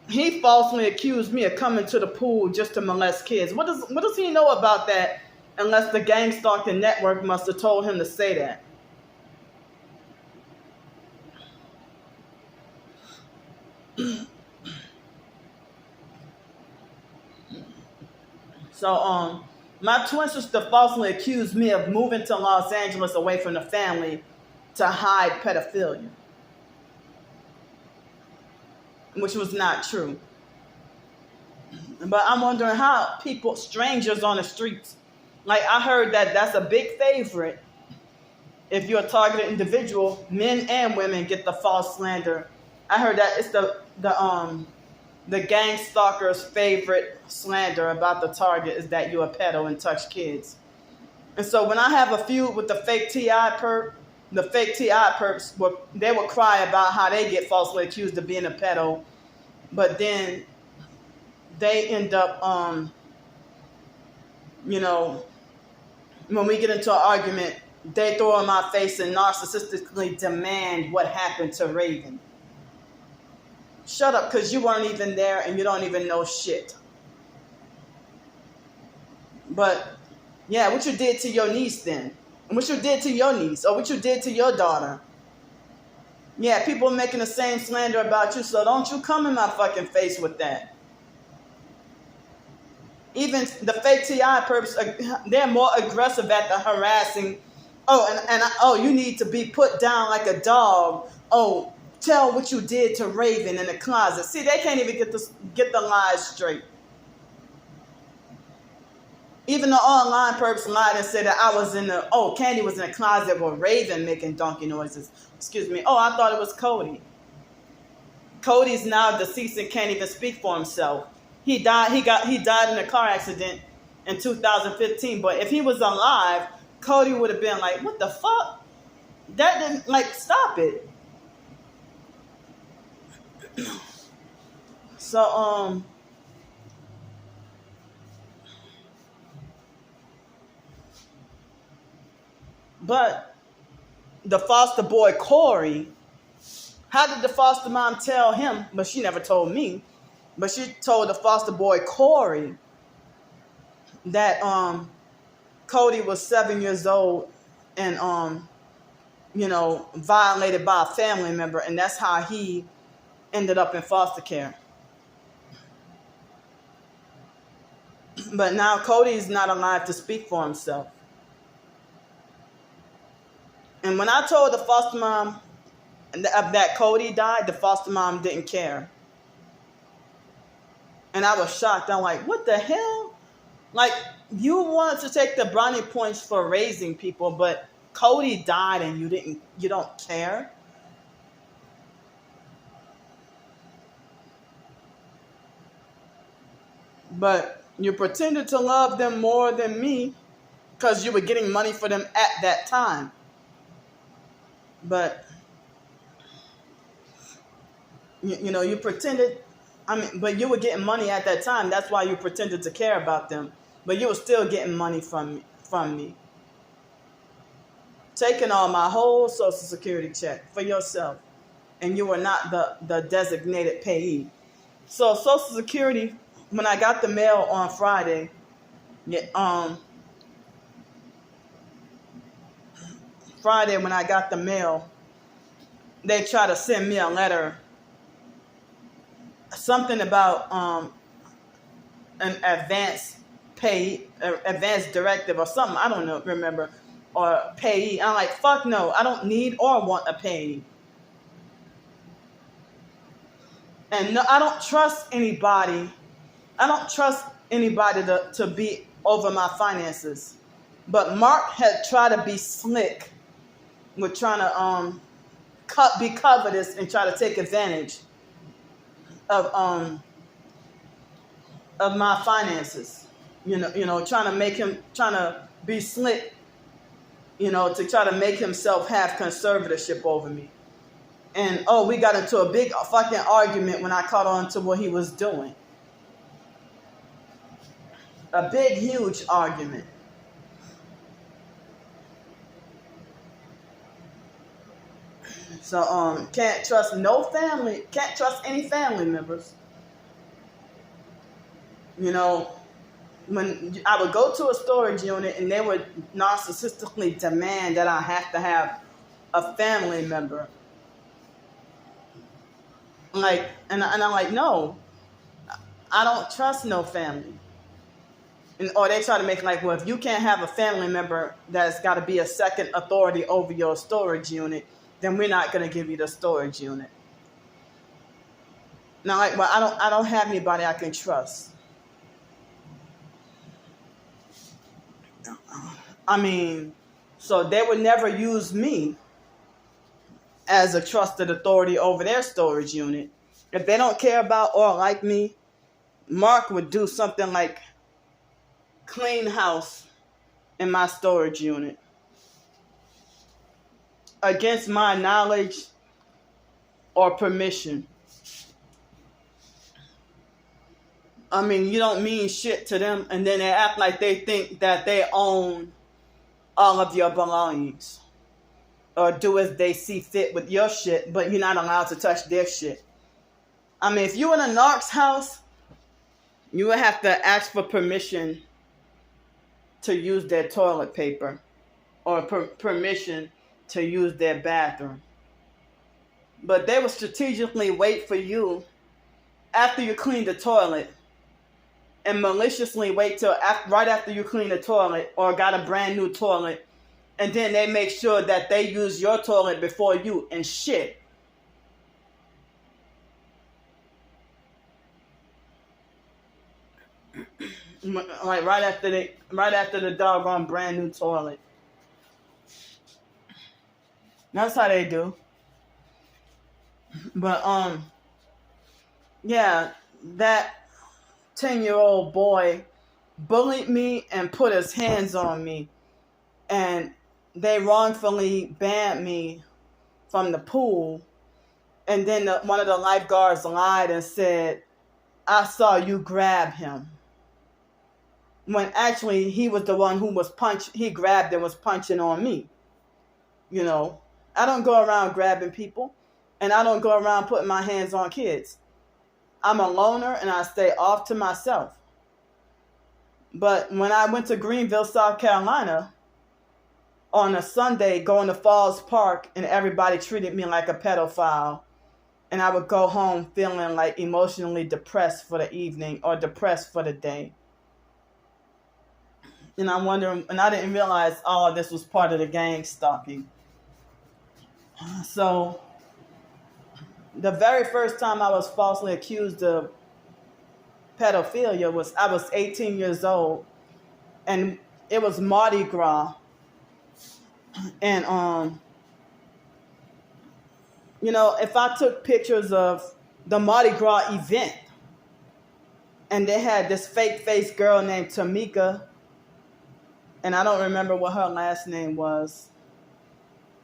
he falsely accused me of coming to the pool just to molest kids. What does he know about that unless the gang stalking network must have told him to say that? So my twin sister falsely accused me of moving to Los Angeles away from the family to hide pedophilia, which was not true. But I'm wondering how people, strangers on the streets, like I heard that that's a big favorite. If you're a targeted individual, men and women get the false slander. I heard that it's the gang stalker's favorite slander about the target is that you're a pedo and touch kids. And so when I have a feud with the fake TI perp, the fake TI perps, they will cry about how they get falsely accused of being a pedo, but then they end up, when we get into an argument, they throw in my face and narcissistically demand what happened to Raven. Shut up, because you weren't even there and you don't even know shit. But, yeah, what you did to your niece then? And what you did to your niece? Or what you did to your daughter? Yeah, people are making the same slander about you, so don't you come in my fucking face with that. Even the fake TI perps, they're more aggressive at the harassing. Oh, you need to be put down like a dog. Oh, tell what you did to Raven in the closet. See, they can't even get the lies straight. Even the online perps lied and said that I was Candy was in the closet with Raven making donkey noises. Excuse me. Oh, I thought it was Cody. Cody's now deceased and can't even speak for himself. He died in a car accident in 2015. But if he was alive, Cody would have been like, what the fuck? That didn't, stop it. So, but the foster boy, Corey, how did the foster mom tell him? But she never told me. But she told the foster boy, Corey, that Cody was 7 years old and, violated by a family member. And that's how he ended up in foster care. But now Cody's not alive to speak for himself. And when I told the foster mom that Cody died, the foster mom didn't care. And I was shocked. I'm like, what the hell? Like, you wanted to take the brownie points for raising people, but Cody died and you don't care? But you pretended to love them more than me because you were getting money for them at that time. But, you pretended, but you were getting money at that time. That's why you pretended to care about them. But you were still getting money from me. Taking all my whole Social Security check for yourself. And you were not the designated payee. So Social Security, when I got the mail on Friday, when I got the mail, they tried to send me a letter, something about an advance directive or something. I don't remember, or payee. I'm like, fuck no, I don't need or want a payee. And no, I don't trust anybody. I don't trust anybody to be over my finances. But Mark had tried to be slick with trying to be covetous and try to take advantage. of of my finances. Trying to be slick, to try to make himself have conservatorship over me. And we got into a big fucking argument when I caught on to what he was doing. A big, huge argument. So can't trust any family members. When I would go to a storage unit and they would narcissistically demand that I have to have a family member. And I'm like, no, I don't trust no family. Or they try to make well, if you can't have a family member that's got to be a second authority over your storage unit, then we're not going to give you the storage unit. Now, I don't have anybody I can trust. So they would never use me as a trusted authority over their storage unit. If they don't care about or like me, Mark would do something like clean house in my storage unit against my knowledge or permission. You don't mean shit to them, and then they act like they think that they own all of your belongings or do as they see fit with your shit, but you're not allowed to touch their shit. If you in a narc's house, you would have to ask for permission to use their toilet paper or permission to use their bathroom. But they would strategically wait for you after you clean the toilet and maliciously wait till right after you clean the toilet or got a brand new toilet, and then they make sure that they use your toilet before you and shit. Right after the doggone brand new toilet. That's how they do. But yeah, that 10-year-old boy bullied me and put his hands on me, and they wrongfully banned me from the pool. And then one of the lifeguards lied and said, I saw you grab him. When actually he was the one who was he grabbed and was punching on me. I don't go around grabbing people, and I don't go around putting my hands on kids. I'm a loner and I stay off to myself. But when I went to Greenville, South Carolina, on a Sunday going to Falls Park, and everybody treated me like a pedophile, and I would go home feeling like emotionally depressed for the evening or depressed for the day. And I'm wondering, and I didn't realize all of this was part of the gang stalking. So the very first time I was falsely accused of pedophilia was I was 18 years old, and it was Mardi Gras. And if I took pictures of the Mardi Gras event, and they had this fake face girl named Tamika, and I don't remember what her last name was,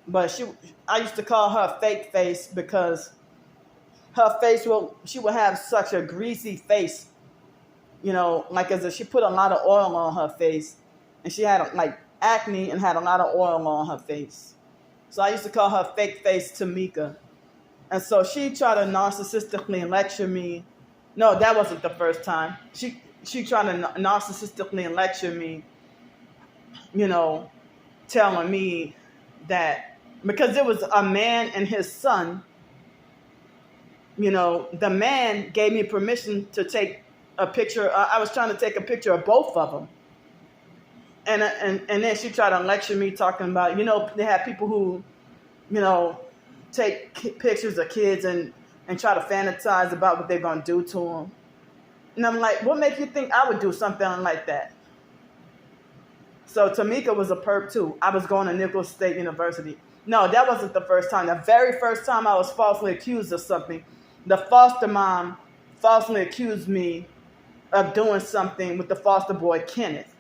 but I used to call her fake face because her face she would have such a greasy face, as if she put a lot of oil on her face, and she had acne and had a lot of oil on her face. So I used to call her fake face Tamika. And so she tried to narcissistically lecture me. No, that wasn't the first time. She tried to narcissistically lecture me, telling me that because it was a man and his son, the man gave me permission to take a picture. I was trying to take a picture of both of them. And then she tried to lecture me talking about, they have people who, take pictures of kids and try to fantasize about what they're going to do to them. And I'm like, what makes you think I would do something like that? So Tamika was a perp too. I was going to Nicholls State University. No, that wasn't the first time. The very first time I was falsely accused of something, the foster mom falsely accused me of doing something with the foster boy Kenneth.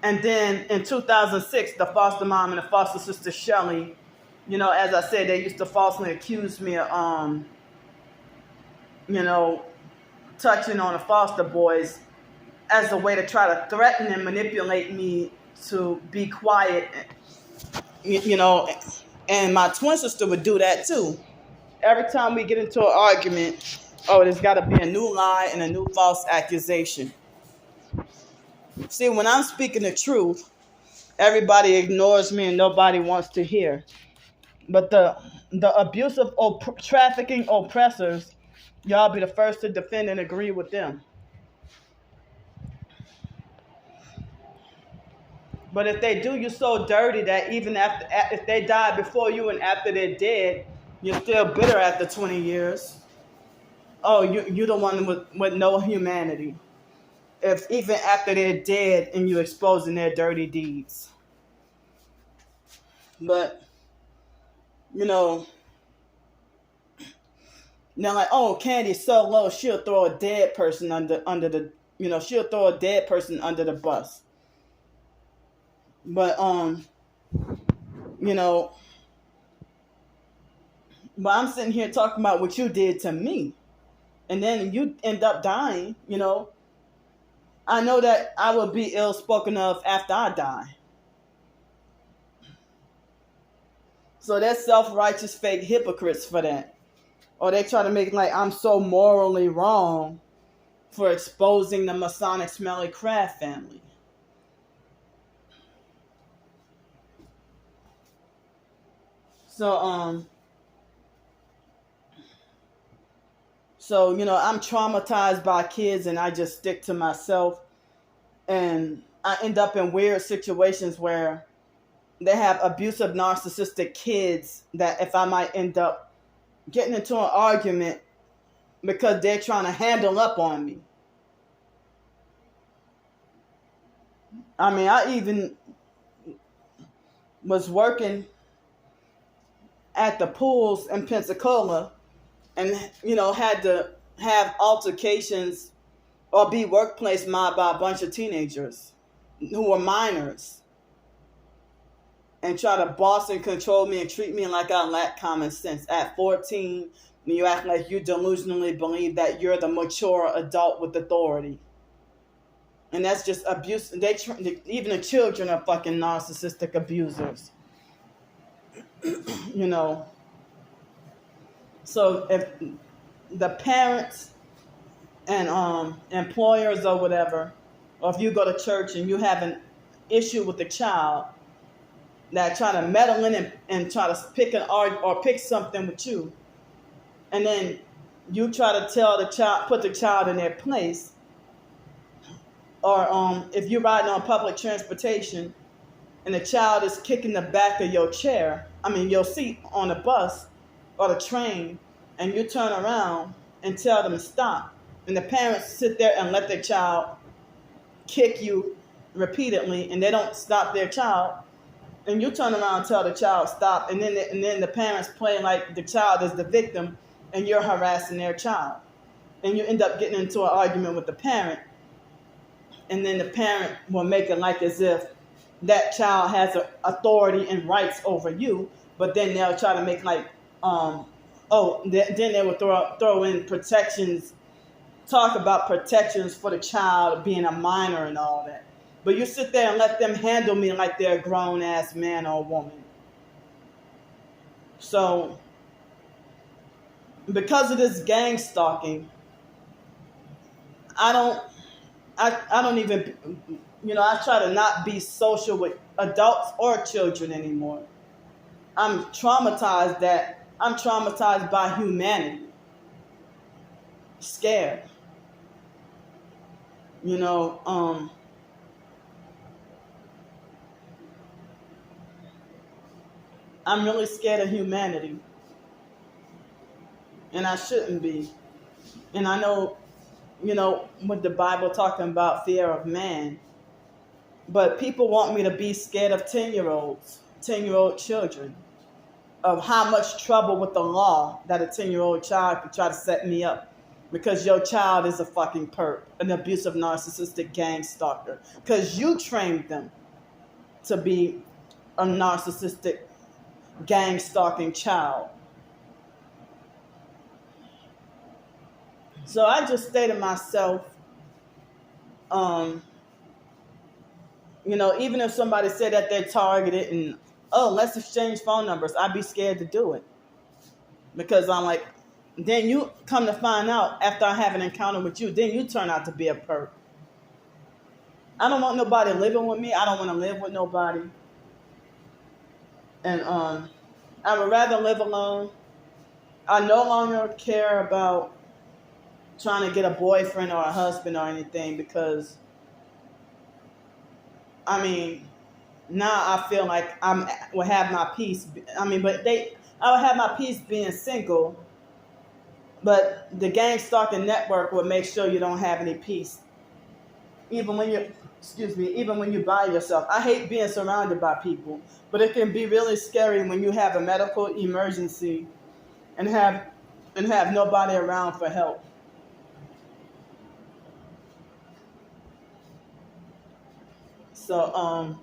And then in 2006, the foster mom and the foster sister Shelley, as I said, they used to falsely accuse me of, touching on the foster boys as a way to try to threaten and manipulate me to be quiet, and my twin sister would do that too. Every time we get into an argument, there's got to be a new lie and a new false accusation. See, when I'm speaking the truth, everybody ignores me and nobody wants to hear. But the abusive trafficking oppressors, y'all be the first to defend and agree with them. But if they do you so dirty that even if they die before you and after they're dead, you're still bitter after 20 years. Oh, you're the one with no humanity. If even after they're dead and you're exposing their dirty deeds. But, now like, oh, Candy's so low, she'll throw a dead person under the, she'll throw a dead person under the bus. But, but I'm sitting here talking about what you did to me. And then you end up dying, I know that I will be ill-spoken of after I die. So they're self-righteous fake hypocrites for that. Or they try to make like I'm so morally wrong for exposing the Masonic Smelly Crab family. So, I'm traumatized by kids and I just stick to myself. And I end up in weird situations where they have abusive, narcissistic kids that if I might end up getting into an argument because they're trying to handle up on me. I mean, I even was working at the pools in Pensacola and, had to have altercations or be workplace mobbed by a bunch of teenagers who were minors and try to boss and control me and treat me like I lack common sense. At 14, you act like you delusionally believe that you're the mature adult with authority. And that's just abuse. Even the children are fucking narcissistic abusers. So if the parents and employers or whatever, or if you go to church and you have an issue with the child that try to meddle in and try to pick an argument or pick something with you, and then you try to tell the child, put the child in their place, or if you're riding on public transportation and the child is kicking the back of your your seat on the bus or the train, and you turn around and tell them to stop, and the parents sit there and let their child kick you repeatedly, and they don't stop their child, and you turn around and tell the child stop, and then the parents play like the child is the victim, and you're harassing their child, and you end up getting into an argument with the parent, and then the parent will make it like as if that child has authority and rights over you, but then they'll try to make like, then they will throw in protections, talk about protections for the child being a minor and all that. But you sit there and let them handle me like they're a grown-ass man or woman. So, because of this gang stalking, I don't even, I try to not be social with adults or children anymore. I'm traumatized by humanity. Scared. I'm really scared of humanity. And I shouldn't be. And I know, with the Bible talking about fear of man. But people want me to be scared of 10-year-olds, 10-year-old children. of how much trouble with the law that a 10-year-old child could try to set me up because your child is a fucking perp, an abusive, narcissistic gang stalker. Because you trained them to be a narcissistic, gang stalking child. So I just say to myself, even if somebody said that they're targeted and, let's exchange phone numbers, I'd be scared to do it. Because I'm like, then you come to find out after I have an encounter with you, then you turn out to be a perp. I don't want nobody living with me. I don't want to live with nobody. And I would rather live alone. I no longer care about trying to get a boyfriend or a husband or anything because, now I feel like I will have my peace. I will have my peace being single, but the gang stalking network will make sure you don't have any peace. Even when you're by yourself. I hate being surrounded by people, but it can be really scary when you have a medical emergency and have nobody around for help. So,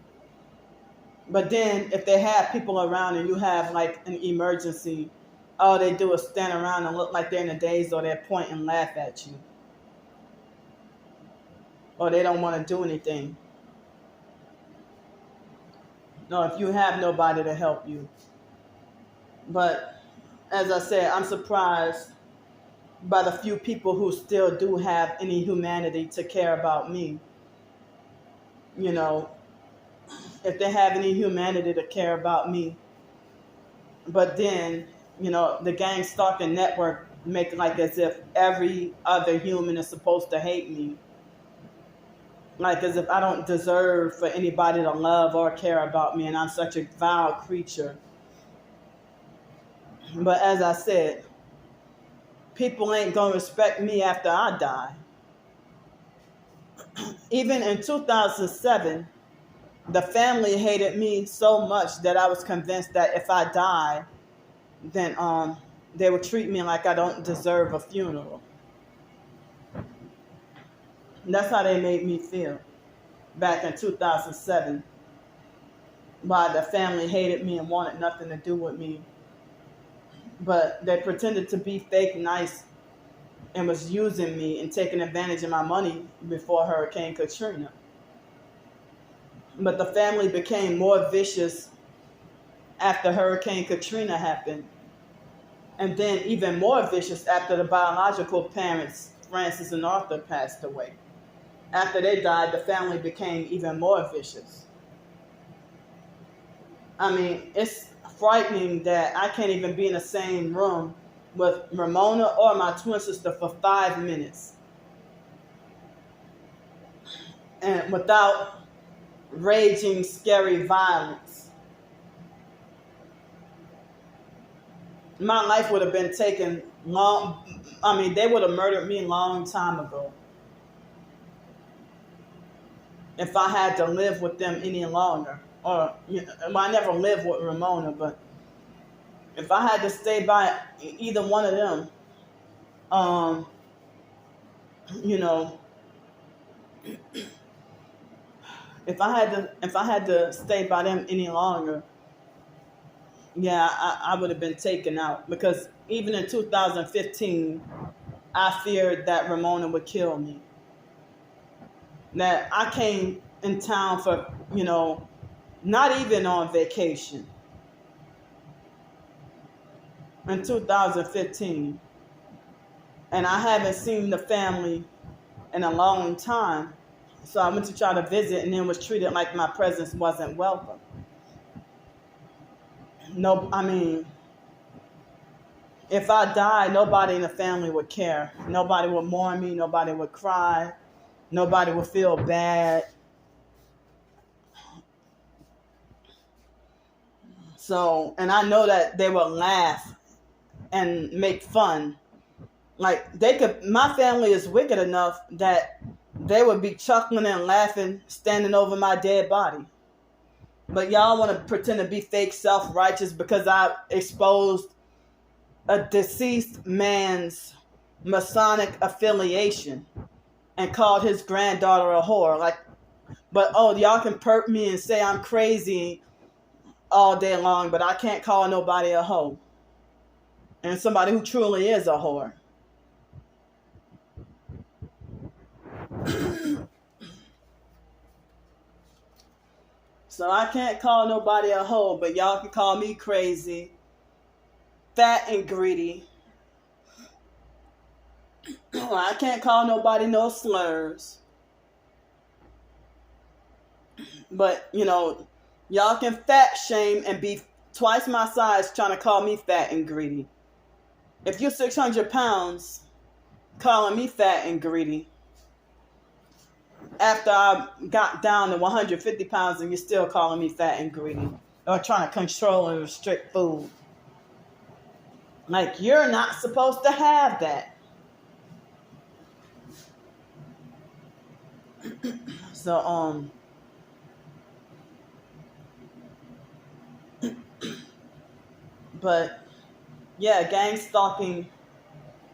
but then if they have people around and you have like an emergency, all they do is stand around and look like they're in a daze, or they point and laugh at you. Or they don't want to do anything. No, if you have nobody to help you. But as I said, I'm surprised by the few people who still do have any humanity to care about me. If they have any humanity to care about me. But then, the gang stalking network make it like as if every other human is supposed to hate me. Like as if I don't deserve for anybody to love or care about me and I'm such a vile creature. But as I said, people ain't gonna respect me after I die. Even in 2007, the family hated me so much that I was convinced that if I die, then they would treat me like I don't deserve a funeral. And that's how they made me feel back in 2007. Why the family hated me and wanted nothing to do with me. But they pretended to be fake nice and was using me and taking advantage of my money before Hurricane Katrina. But the family became more vicious after Hurricane Katrina happened. And then even more vicious after the biological parents, Francis and Arthur, passed away. After they died, the family became even more vicious. It's frightening that I can't even be in the same room with Ramona or my twin sister for 5 minutes. And without raging, scary violence. My life would have been taken long. They would have murdered me a long time ago. If I had to live with them any longer. Or, I never lived with Ramona, but if I had to stay by either one of them, if I had to stay by them any longer, I would have been taken out. Because even in 2015, I feared that Ramona would kill me. That I came in town for, not even on vacation. In 2015. And I haven't seen the family in a long time. So I went to try to visit and then was treated like my presence wasn't welcome. No, if I died, nobody in the family would care. Nobody would mourn me. Nobody would cry. Nobody would feel bad. So, and I know that they would laugh and make fun. Like my family is wicked enough that they would be chuckling and laughing, standing over my dead body. But y'all want to pretend to be fake self-righteous because I exposed a deceased man's Masonic affiliation and called his granddaughter a whore. Like, but oh, y'all can perp me and say I'm crazy all day long, but I can't call nobody a hoe. And somebody who truly is a whore. So I can't call nobody a hoe, but y'all can call me crazy, fat and greedy. I can't call nobody no slurs. But, you know, y'all can fat shame and be twice my size trying to call me fat and greedy. If you're 600 pounds, calling me fat and greedy, after I got down to 150 pounds and you're still calling me fat and greedy, or trying to control and restrict food. Like, you're not supposed to have that. So, but yeah, gang stalking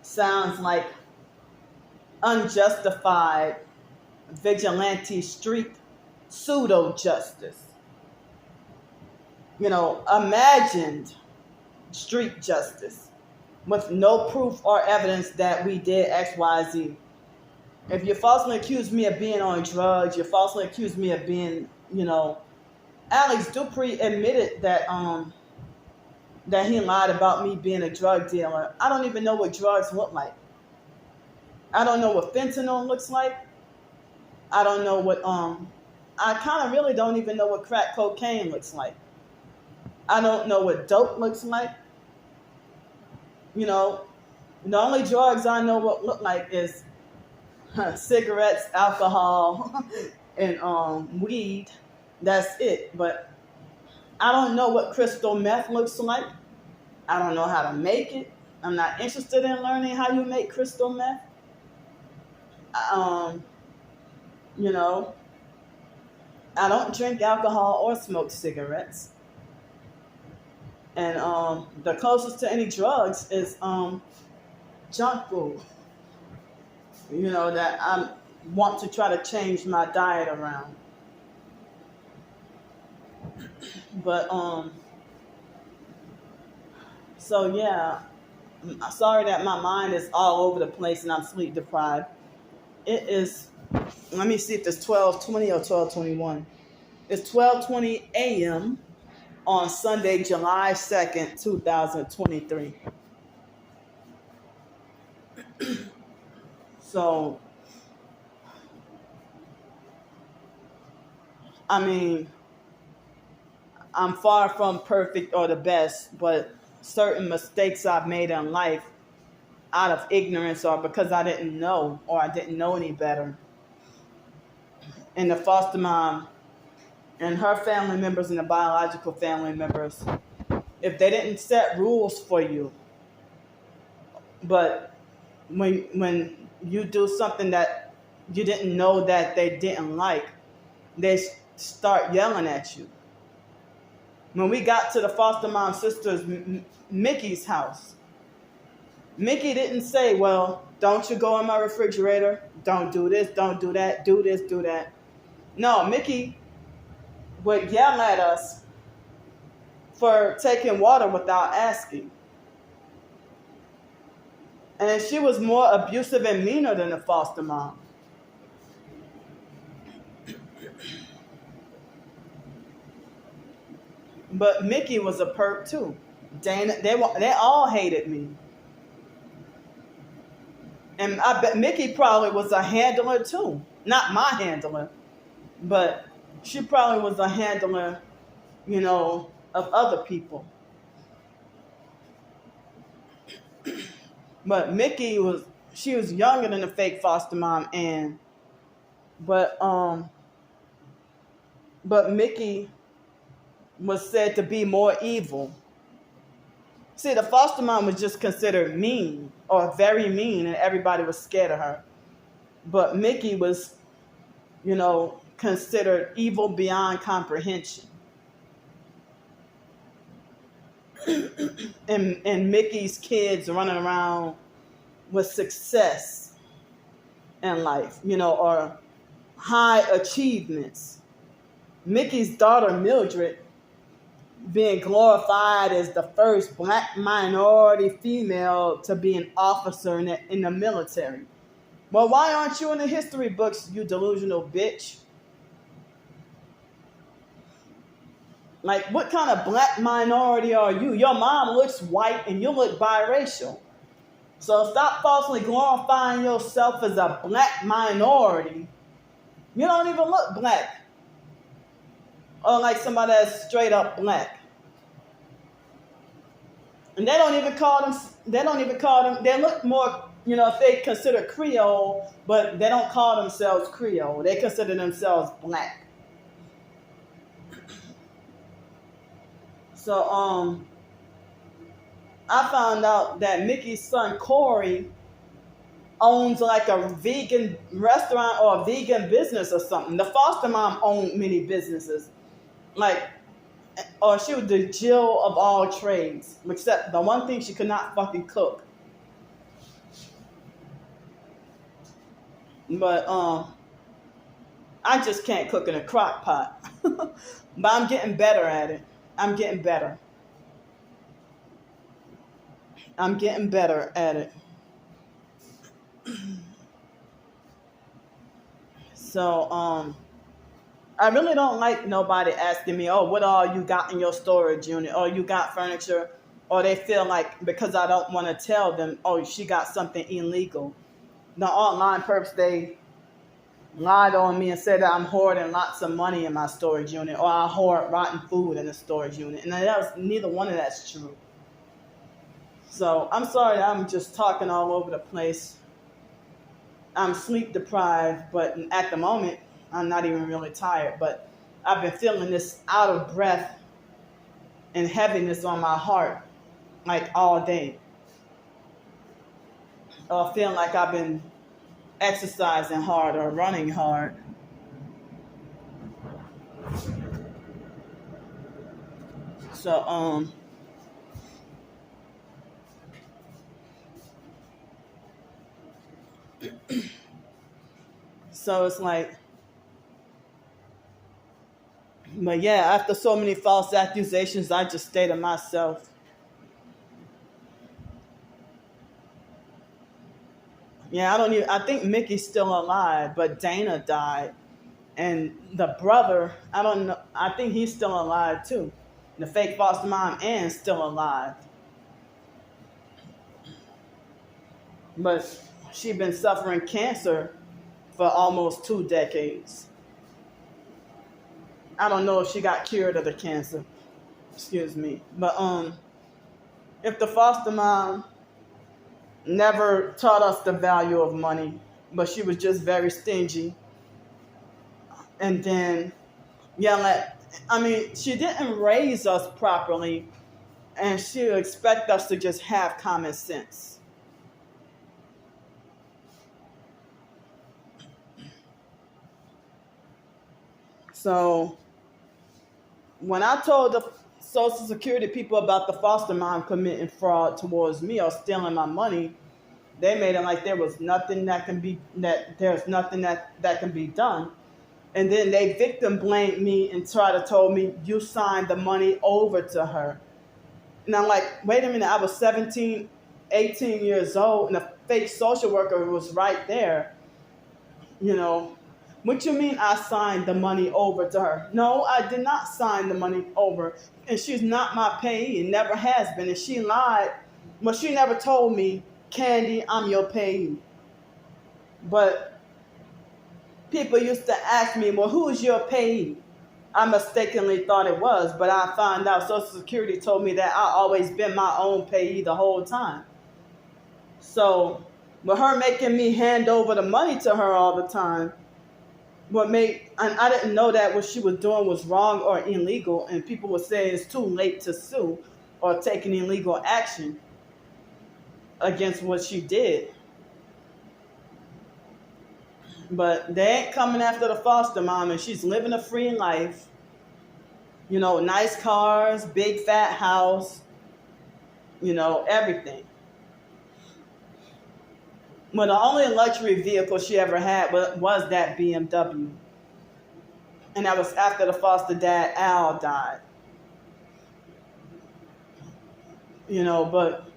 sounds like unjustified vigilante street pseudo justice. You know, imagined street justice with no proof or evidence that we did X, Y, Z. If you falsely accuse me of being on drugs, you falsely accuse me of being, you know, Alex Dupree admitted that that he lied about me being a drug dealer. I don't even know what drugs look like. I don't know what fentanyl looks like. I don't know what I kind of really don't even know what crack cocaine looks like. I don't know what dope looks like. You know, the only drugs I know what look like is cigarettes, alcohol, and weed. That's it. But I don't know what crystal meth looks like. I don't know how to make it. I'm not interested in learning how you make crystal meth. You know, I don't drink alcohol or smoke cigarettes. And the closest to any drugs is junk food. You know, that I want to try to change my diet around. But so yeah, I'm sorry that my mind is all over the place and I'm sleep deprived. It is, let me see if it's 12:20 or 12:21. It's 12:20 a.m. on Sunday, July 2nd, 2023. So, I mean, I'm far from perfect or the best, but certain mistakes I've made in life out of ignorance or because I didn't know or I didn't know any better. And the foster mom and her family members and the biological family members, if they didn't set rules for you, but when you do something that you didn't know that they didn't like, they start yelling at you. When we got to the foster mom sister's Mickey's house, Mickey didn't say, well, don't you go in my refrigerator, don't do this, don't do that, do this, do that. No, Mickey would yell at us for taking water without asking. And she was more abusive and meaner than the foster mom. But Mickey was a perp too. Dana, they all hated me. And I bet Mickey probably was a handler too. Not my handler, but she probably was a handler, you know, of other people. But Mickey she was younger than the fake foster mom, Ann. But Mickey was said to be more evil. See, the foster mom was just considered mean or very mean, and everybody was scared of her. But Mickey was, you know, considered evil beyond comprehension. and Mickey's kids running around with success in life, or high achievements. Mickey's daughter Mildred being glorified as the first black minority female to be an officer in the military. Well, why aren't you in the history books, you delusional bitch? Like, what kind of black minority are you? Your mom looks white and you look biracial. So stop falsely glorifying yourself as a black minority. You don't even look black. Or like somebody that's straight up black. And they don't even call them, they look more, if they consider Creole, but they don't call themselves Creole. They consider themselves black. So, I found out that Mickey's son Corey owns like a vegan restaurant or a vegan business or something. The foster mom owned many businesses. Or she was the Jill of all trades, except the one thing she could not fucking cook. But I just can't cook in a crock pot. But I'm getting better at it. I'm getting better at it. So, I really don't like nobody asking me, oh, what all you got in your storage unit? Or you got furniture? Or they feel like because I don't want to tell them, oh, she got something illegal. The online perps, they lied on me and said that I'm hoarding lots of money in my storage unit, or I hoard rotten food in the storage unit. And neither one of that's true. So I'm sorry that I'm just talking all over the place. I'm sleep deprived, but at the moment, I'm not even really tired. But I've been feeling this out of breath and heaviness on my heart like all day. Or feeling like I've been exercising hard or running hard. So, so it's like, but yeah, after so many false accusations, I just stay to myself. Yeah, I think Mickey's still alive, but Dana died. And the brother, I don't know, I think he's still alive too. The fake foster mom, Ann's still alive. But she's been suffering cancer for almost 2 decades. I don't know if she got cured of the cancer. Excuse me. But if the foster mom never taught us the value of money, but she was just very stingy. And then, she didn't raise us properly, and she would expect us to just have common sense. So, when I told the Social Security people about the foster mom committing fraud towards me or stealing my money, they made it like there was nothing that can be done. And then they victim blamed me and tried to tell me, you signed the money over to her. And I'm like, wait a minute, I was 17, 18 years old, and a fake social worker was right there. What you mean I signed the money over to her? No, I did not sign the money over. And she's not my payee and never has been. And she lied. Well, she never told me, Candy, I'm your payee. But people used to ask me, well, who's your payee? I mistakenly thought it was, but I found out Social Security told me that I always been my own payee the whole time. So, with her making me hand over the money to her all the time, and I didn't know that what she was doing was wrong or illegal, and people would say it's too late to sue or take an illegal action against what she did. But they ain't coming after the foster mom, and she's living a free life. Nice cars, big fat house, everything. Well, the only luxury vehicle she ever had was that BMW. And that was after the foster dad, Al, died. But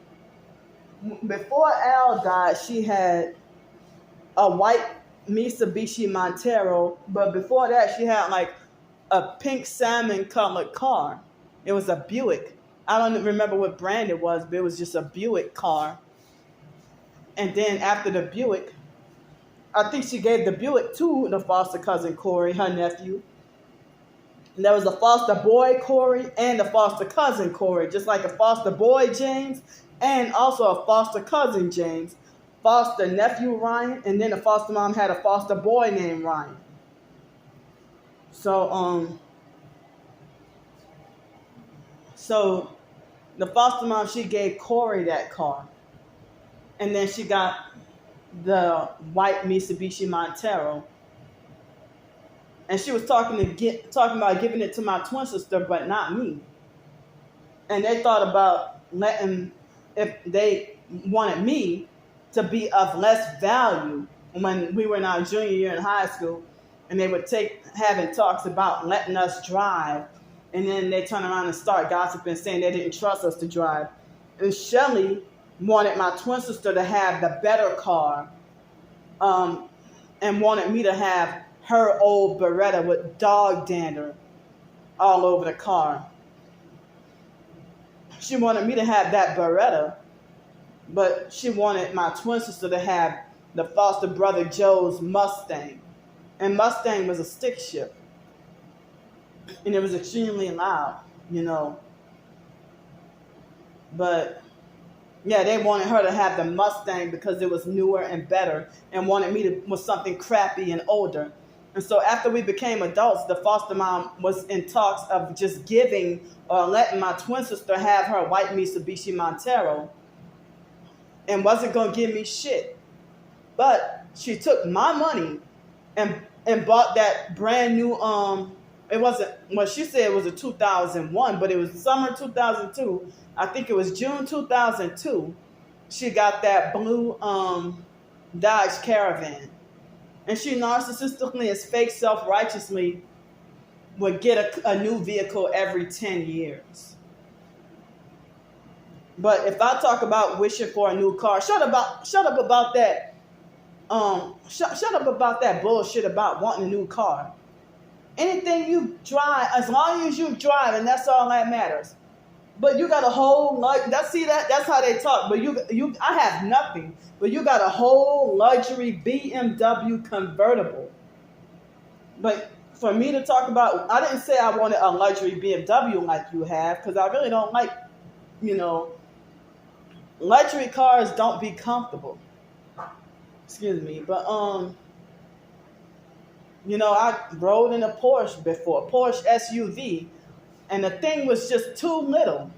before Al died, she had a white Mitsubishi Montero. But before that, she had like a pink salmon colored car. It was a Buick. I don't remember what brand it was, but it was just a Buick car. And then after the Buick, I think she gave the Buick to the foster cousin Corey, her nephew. And there was a foster boy Corey and a foster cousin Corey, just like a foster boy James and also a foster cousin James, foster nephew Ryan, and then the foster mom had a foster boy named Ryan. So the foster mom, she gave Corey that car. And then she got the white Mitsubishi Montero. And she was talking about giving it to my twin sister, but not me. And they thought about if they wanted me to be of less value when we were in our junior year in high school, and they would having talks about letting us drive, and then they turn around and start gossiping, saying they didn't trust us to drive. And Shelly wanted my twin sister to have the better car, and wanted me to have her old Beretta with dog dander all over the car. She wanted me to have that Beretta, but she wanted my twin sister to have the foster brother Joe's Mustang. And Mustang was a stick shift. And it was extremely loud, But yeah, they wanted her to have the Mustang because it was newer and better, and wanted me to with something crappy and older. And so after we became adults, the foster mom was in talks of just giving or letting my twin sister have her white Mitsubishi Montero and wasn't going to give me shit. But she took my money and bought that brand new, it wasn't, well, she said it was a 2001, but it was summer 2002. I think it was June 2002. She got that blue Dodge Caravan. And she narcissistically and fake self-righteously would get a new vehicle every 10 years. But if I talk about wishing for a new car, shut up about that. Shut up about that bullshit about wanting a new car. Anything you drive, as long as you drive, and that's all that matters. But you got a whole that's how they talk. But I have nothing. But you got a whole luxury BMW convertible. But for me to talk about, I didn't say I wanted a luxury BMW like you have, because I really don't like, luxury cars don't be comfortable. Excuse me, but I rode in a Porsche before, Porsche SUV. And the thing was just too little.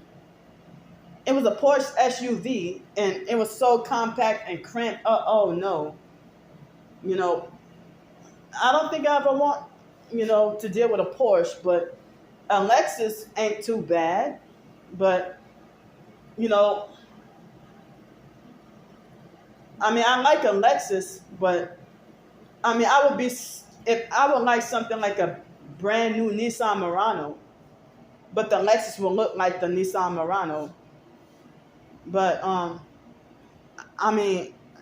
It was a Porsche SUV, and it was so compact and cramped. Oh no. I don't think I ever want, to deal with a Porsche, but a Lexus ain't too bad. But, I like a Lexus, but, I would like something like a brand new Nissan Murano. But the Lexus will look like the Nissan Murano. But,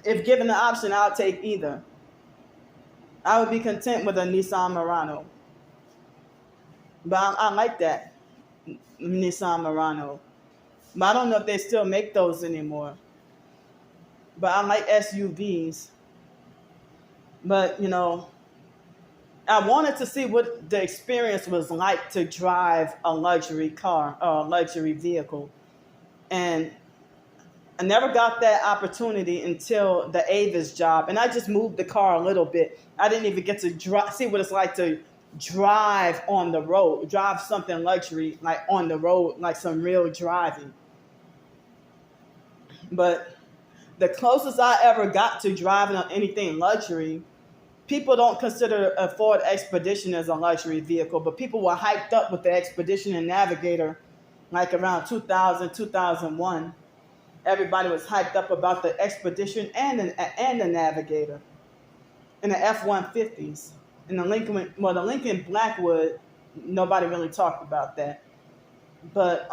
if given the option, I'll take either. I would be content with a Nissan Murano. But I like that Nissan Murano. But I don't know if they still make those anymore. But I like SUVs. But, I wanted to see what the experience was like to drive a luxury car or a luxury vehicle. And I never got that opportunity until the Avis job. And I just moved the car a little bit. I didn't even get to see what it's like to drive on the road, drive something luxury, like on the road, like some real driving. But the closest I ever got to driving on anything luxury, people don't consider a Ford Expedition as a luxury vehicle, but people were hyped up with the Expedition and Navigator like around 2000, 2001. everybody was hyped up about the Expedition and the Navigator and the F-150s. And the Lincoln Blackwood, nobody really talked about that. But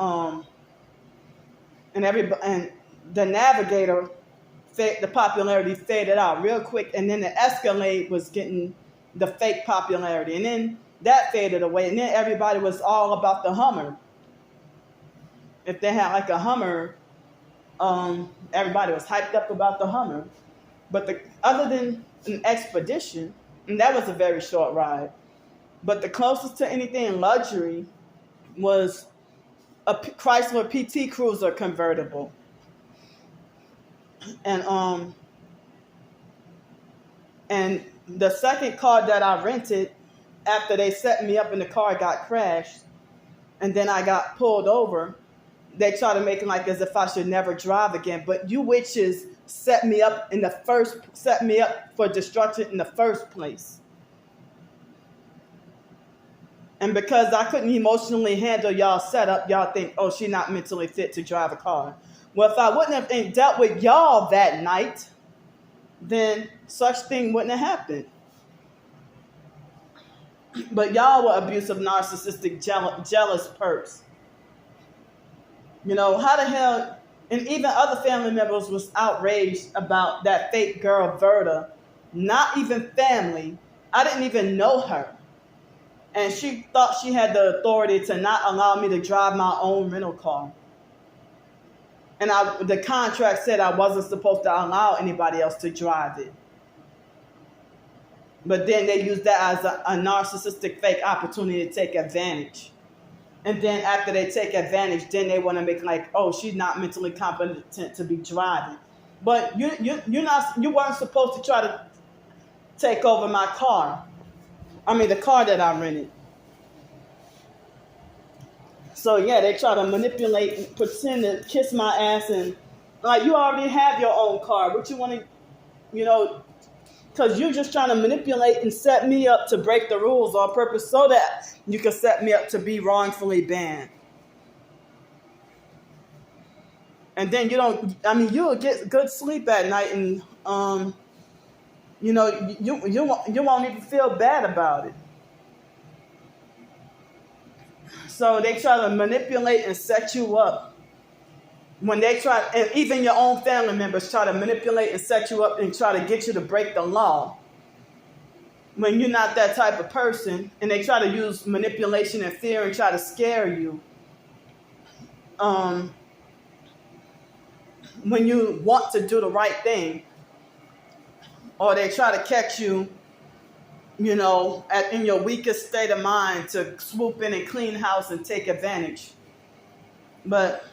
and the Navigator, the popularity faded out real quick, and then the Escalade was getting the fake popularity, and then that faded away, and then everybody was all about the Hummer. If they had like a Hummer, everybody was hyped up about the Hummer. But other than an Expedition, and that was a very short ride, but the closest to anything luxury was a Chrysler PT Cruiser convertible. And the second car that I rented, after they set me up and the car got crashed, and then I got pulled over, they try to make it like as if I should never drive again. But you witches set me up for destruction in the first place. And because I couldn't emotionally handle y'all setup, y'all think, oh, she's not mentally fit to drive a car. Well, if I wouldn't have dealt with y'all that night, then such thing wouldn't have happened. But y'all were abusive, narcissistic, jealous perps. You know, how the hell, and even other family members was outraged about that fake girl, Verda. Not even family. I didn't even know her. And she thought she had the authority to not allow me to drive my own rental car. And the contract said I wasn't supposed to allow anybody else to drive it. But then they used that as a narcissistic fake opportunity to take advantage. And then after they take advantage, then they want to make like, oh, she's not mentally competent to be driving. But you weren't supposed to try to take over my car. I mean, the car that I rented. So yeah, they try to manipulate and pretend to kiss my ass, and like, you already have your own car. What you want to, because you're just trying to manipulate and set me up to break the rules on purpose so that you can set me up to be wrongfully banned. And then you'll get good sleep at night, and you won't even feel bad about it. So they try to manipulate and set you up. When they try, and even your own family members try to manipulate and set you up and try to get you to break the law. When you're not that type of person, and they try to use manipulation and fear and try to scare you. When you want to do the right thing, or they try to catch you, in your weakest state of mind to swoop in and clean house and take advantage. But,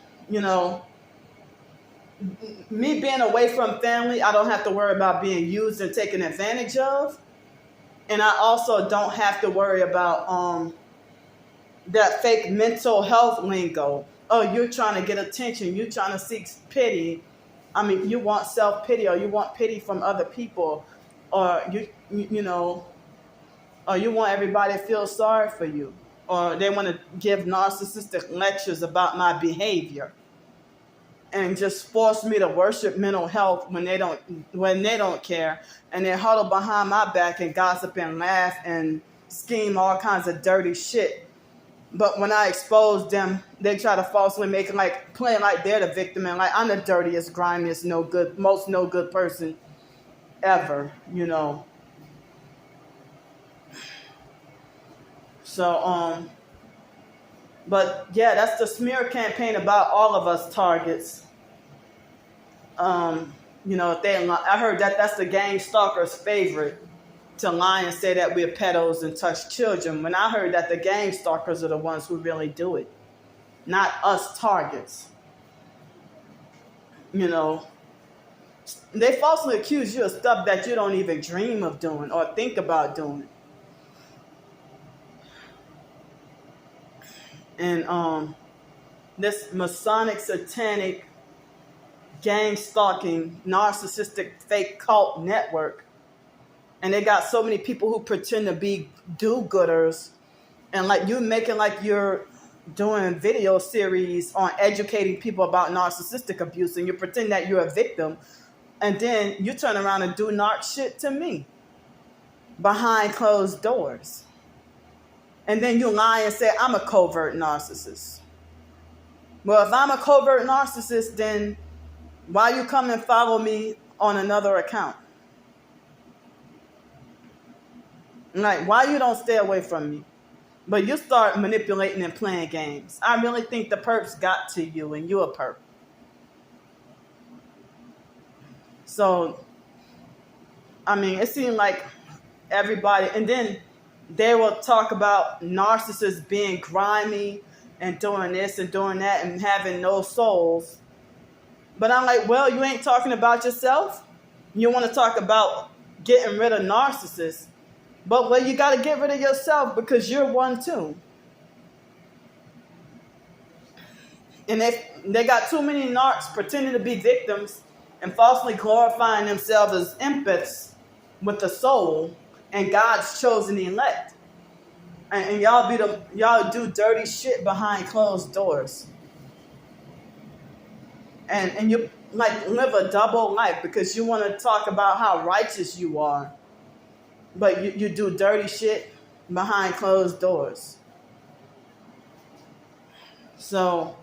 me being away from family, I don't have to worry about being used and taken advantage of. And I also don't have to worry about that fake mental health lingo. Oh, you're trying to get attention. You're trying to seek pity. I mean, you want self-pity, or you want pity from other people, or or you want everybody to feel sorry for you, or they want to give narcissistic lectures about my behavior and just force me to worship mental health when they don't care, and they huddle behind my back and gossip and laugh and scheme all kinds of dirty shit. But when I expose them, they try to falsely make it playing like they're the victim, and like I'm the dirtiest, grimiest, most no good person ever, So, but yeah, that's the smear campaign about all of us targets. I heard that's the gang stalker's favorite, to lie and say that we're pedos and touch children. When I heard that the gang stalkers are the ones who really do it, not us targets. They falsely accuse you of stuff that you don't even dream of doing or think about doing. And this Masonic, satanic, gang stalking, narcissistic, fake cult network, and they got so many people who pretend to be do-gooders, and like you making like you're doing video series on educating people about narcissistic abuse, and you pretend that you're a victim, and then you turn around and do narc shit to me behind closed doors. And then you lie and say I'm a covert narcissist. Well, if I'm a covert narcissist, then why you come and follow me on another account? Like, why you don't stay away from me? But you start manipulating and playing games. I really think the perps got to you, and you a perp. So, I mean, it seemed like everybody, and then they will talk about narcissists being grimy and doing this and doing that and having no souls. But I'm like, well, you ain't talking about yourself. You want to talk about getting rid of narcissists. But well, you got to get rid of yourself because you're one too. And they got too many narcs pretending to be victims and falsely glorifying themselves as empaths with the soul and God's chosen elect. And y'all do dirty shit behind closed doors. And you like live a double life because you want to talk about how righteous you are. But you do dirty shit behind closed doors. So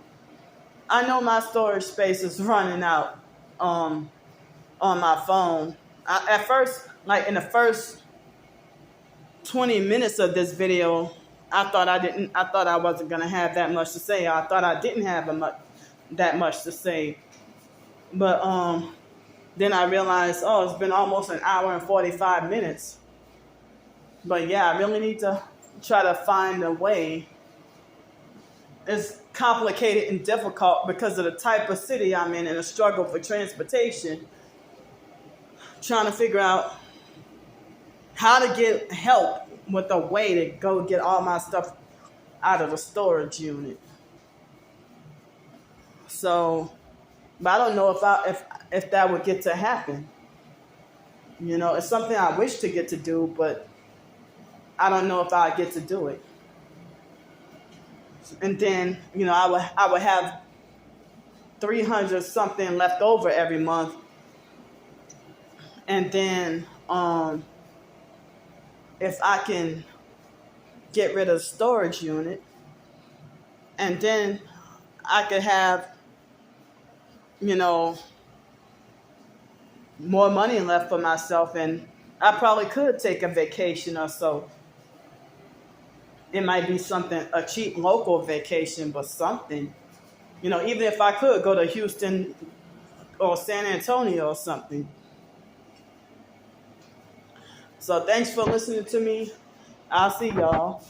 I know my storage space is running out on my phone. At first, like in the first 20 minutes of this video, I thought I wasn't gonna have that much to say. I thought I didn't have that much to say. But then I realized, it's been almost an hour and 45 minutes. But yeah, I really need to try to find a way. It's complicated and difficult because of the type of city I'm in and the struggle for transportation. Trying to figure out how to get help with a way to go get all my stuff out of the storage unit. So, but I don't know if that would get to happen. You know, it's something I wish to get to do, but I don't know if I get to do it. And then, you know, I would have 300 something left over every month. And then if I can get rid of the storage unit, and then I could have, you know, more money left for myself, and I probably could take a vacation or so. It might be something, a cheap local vacation, but something. You know, even if I could go to Houston or San Antonio or something. So thanks for listening to me. I'll see y'all.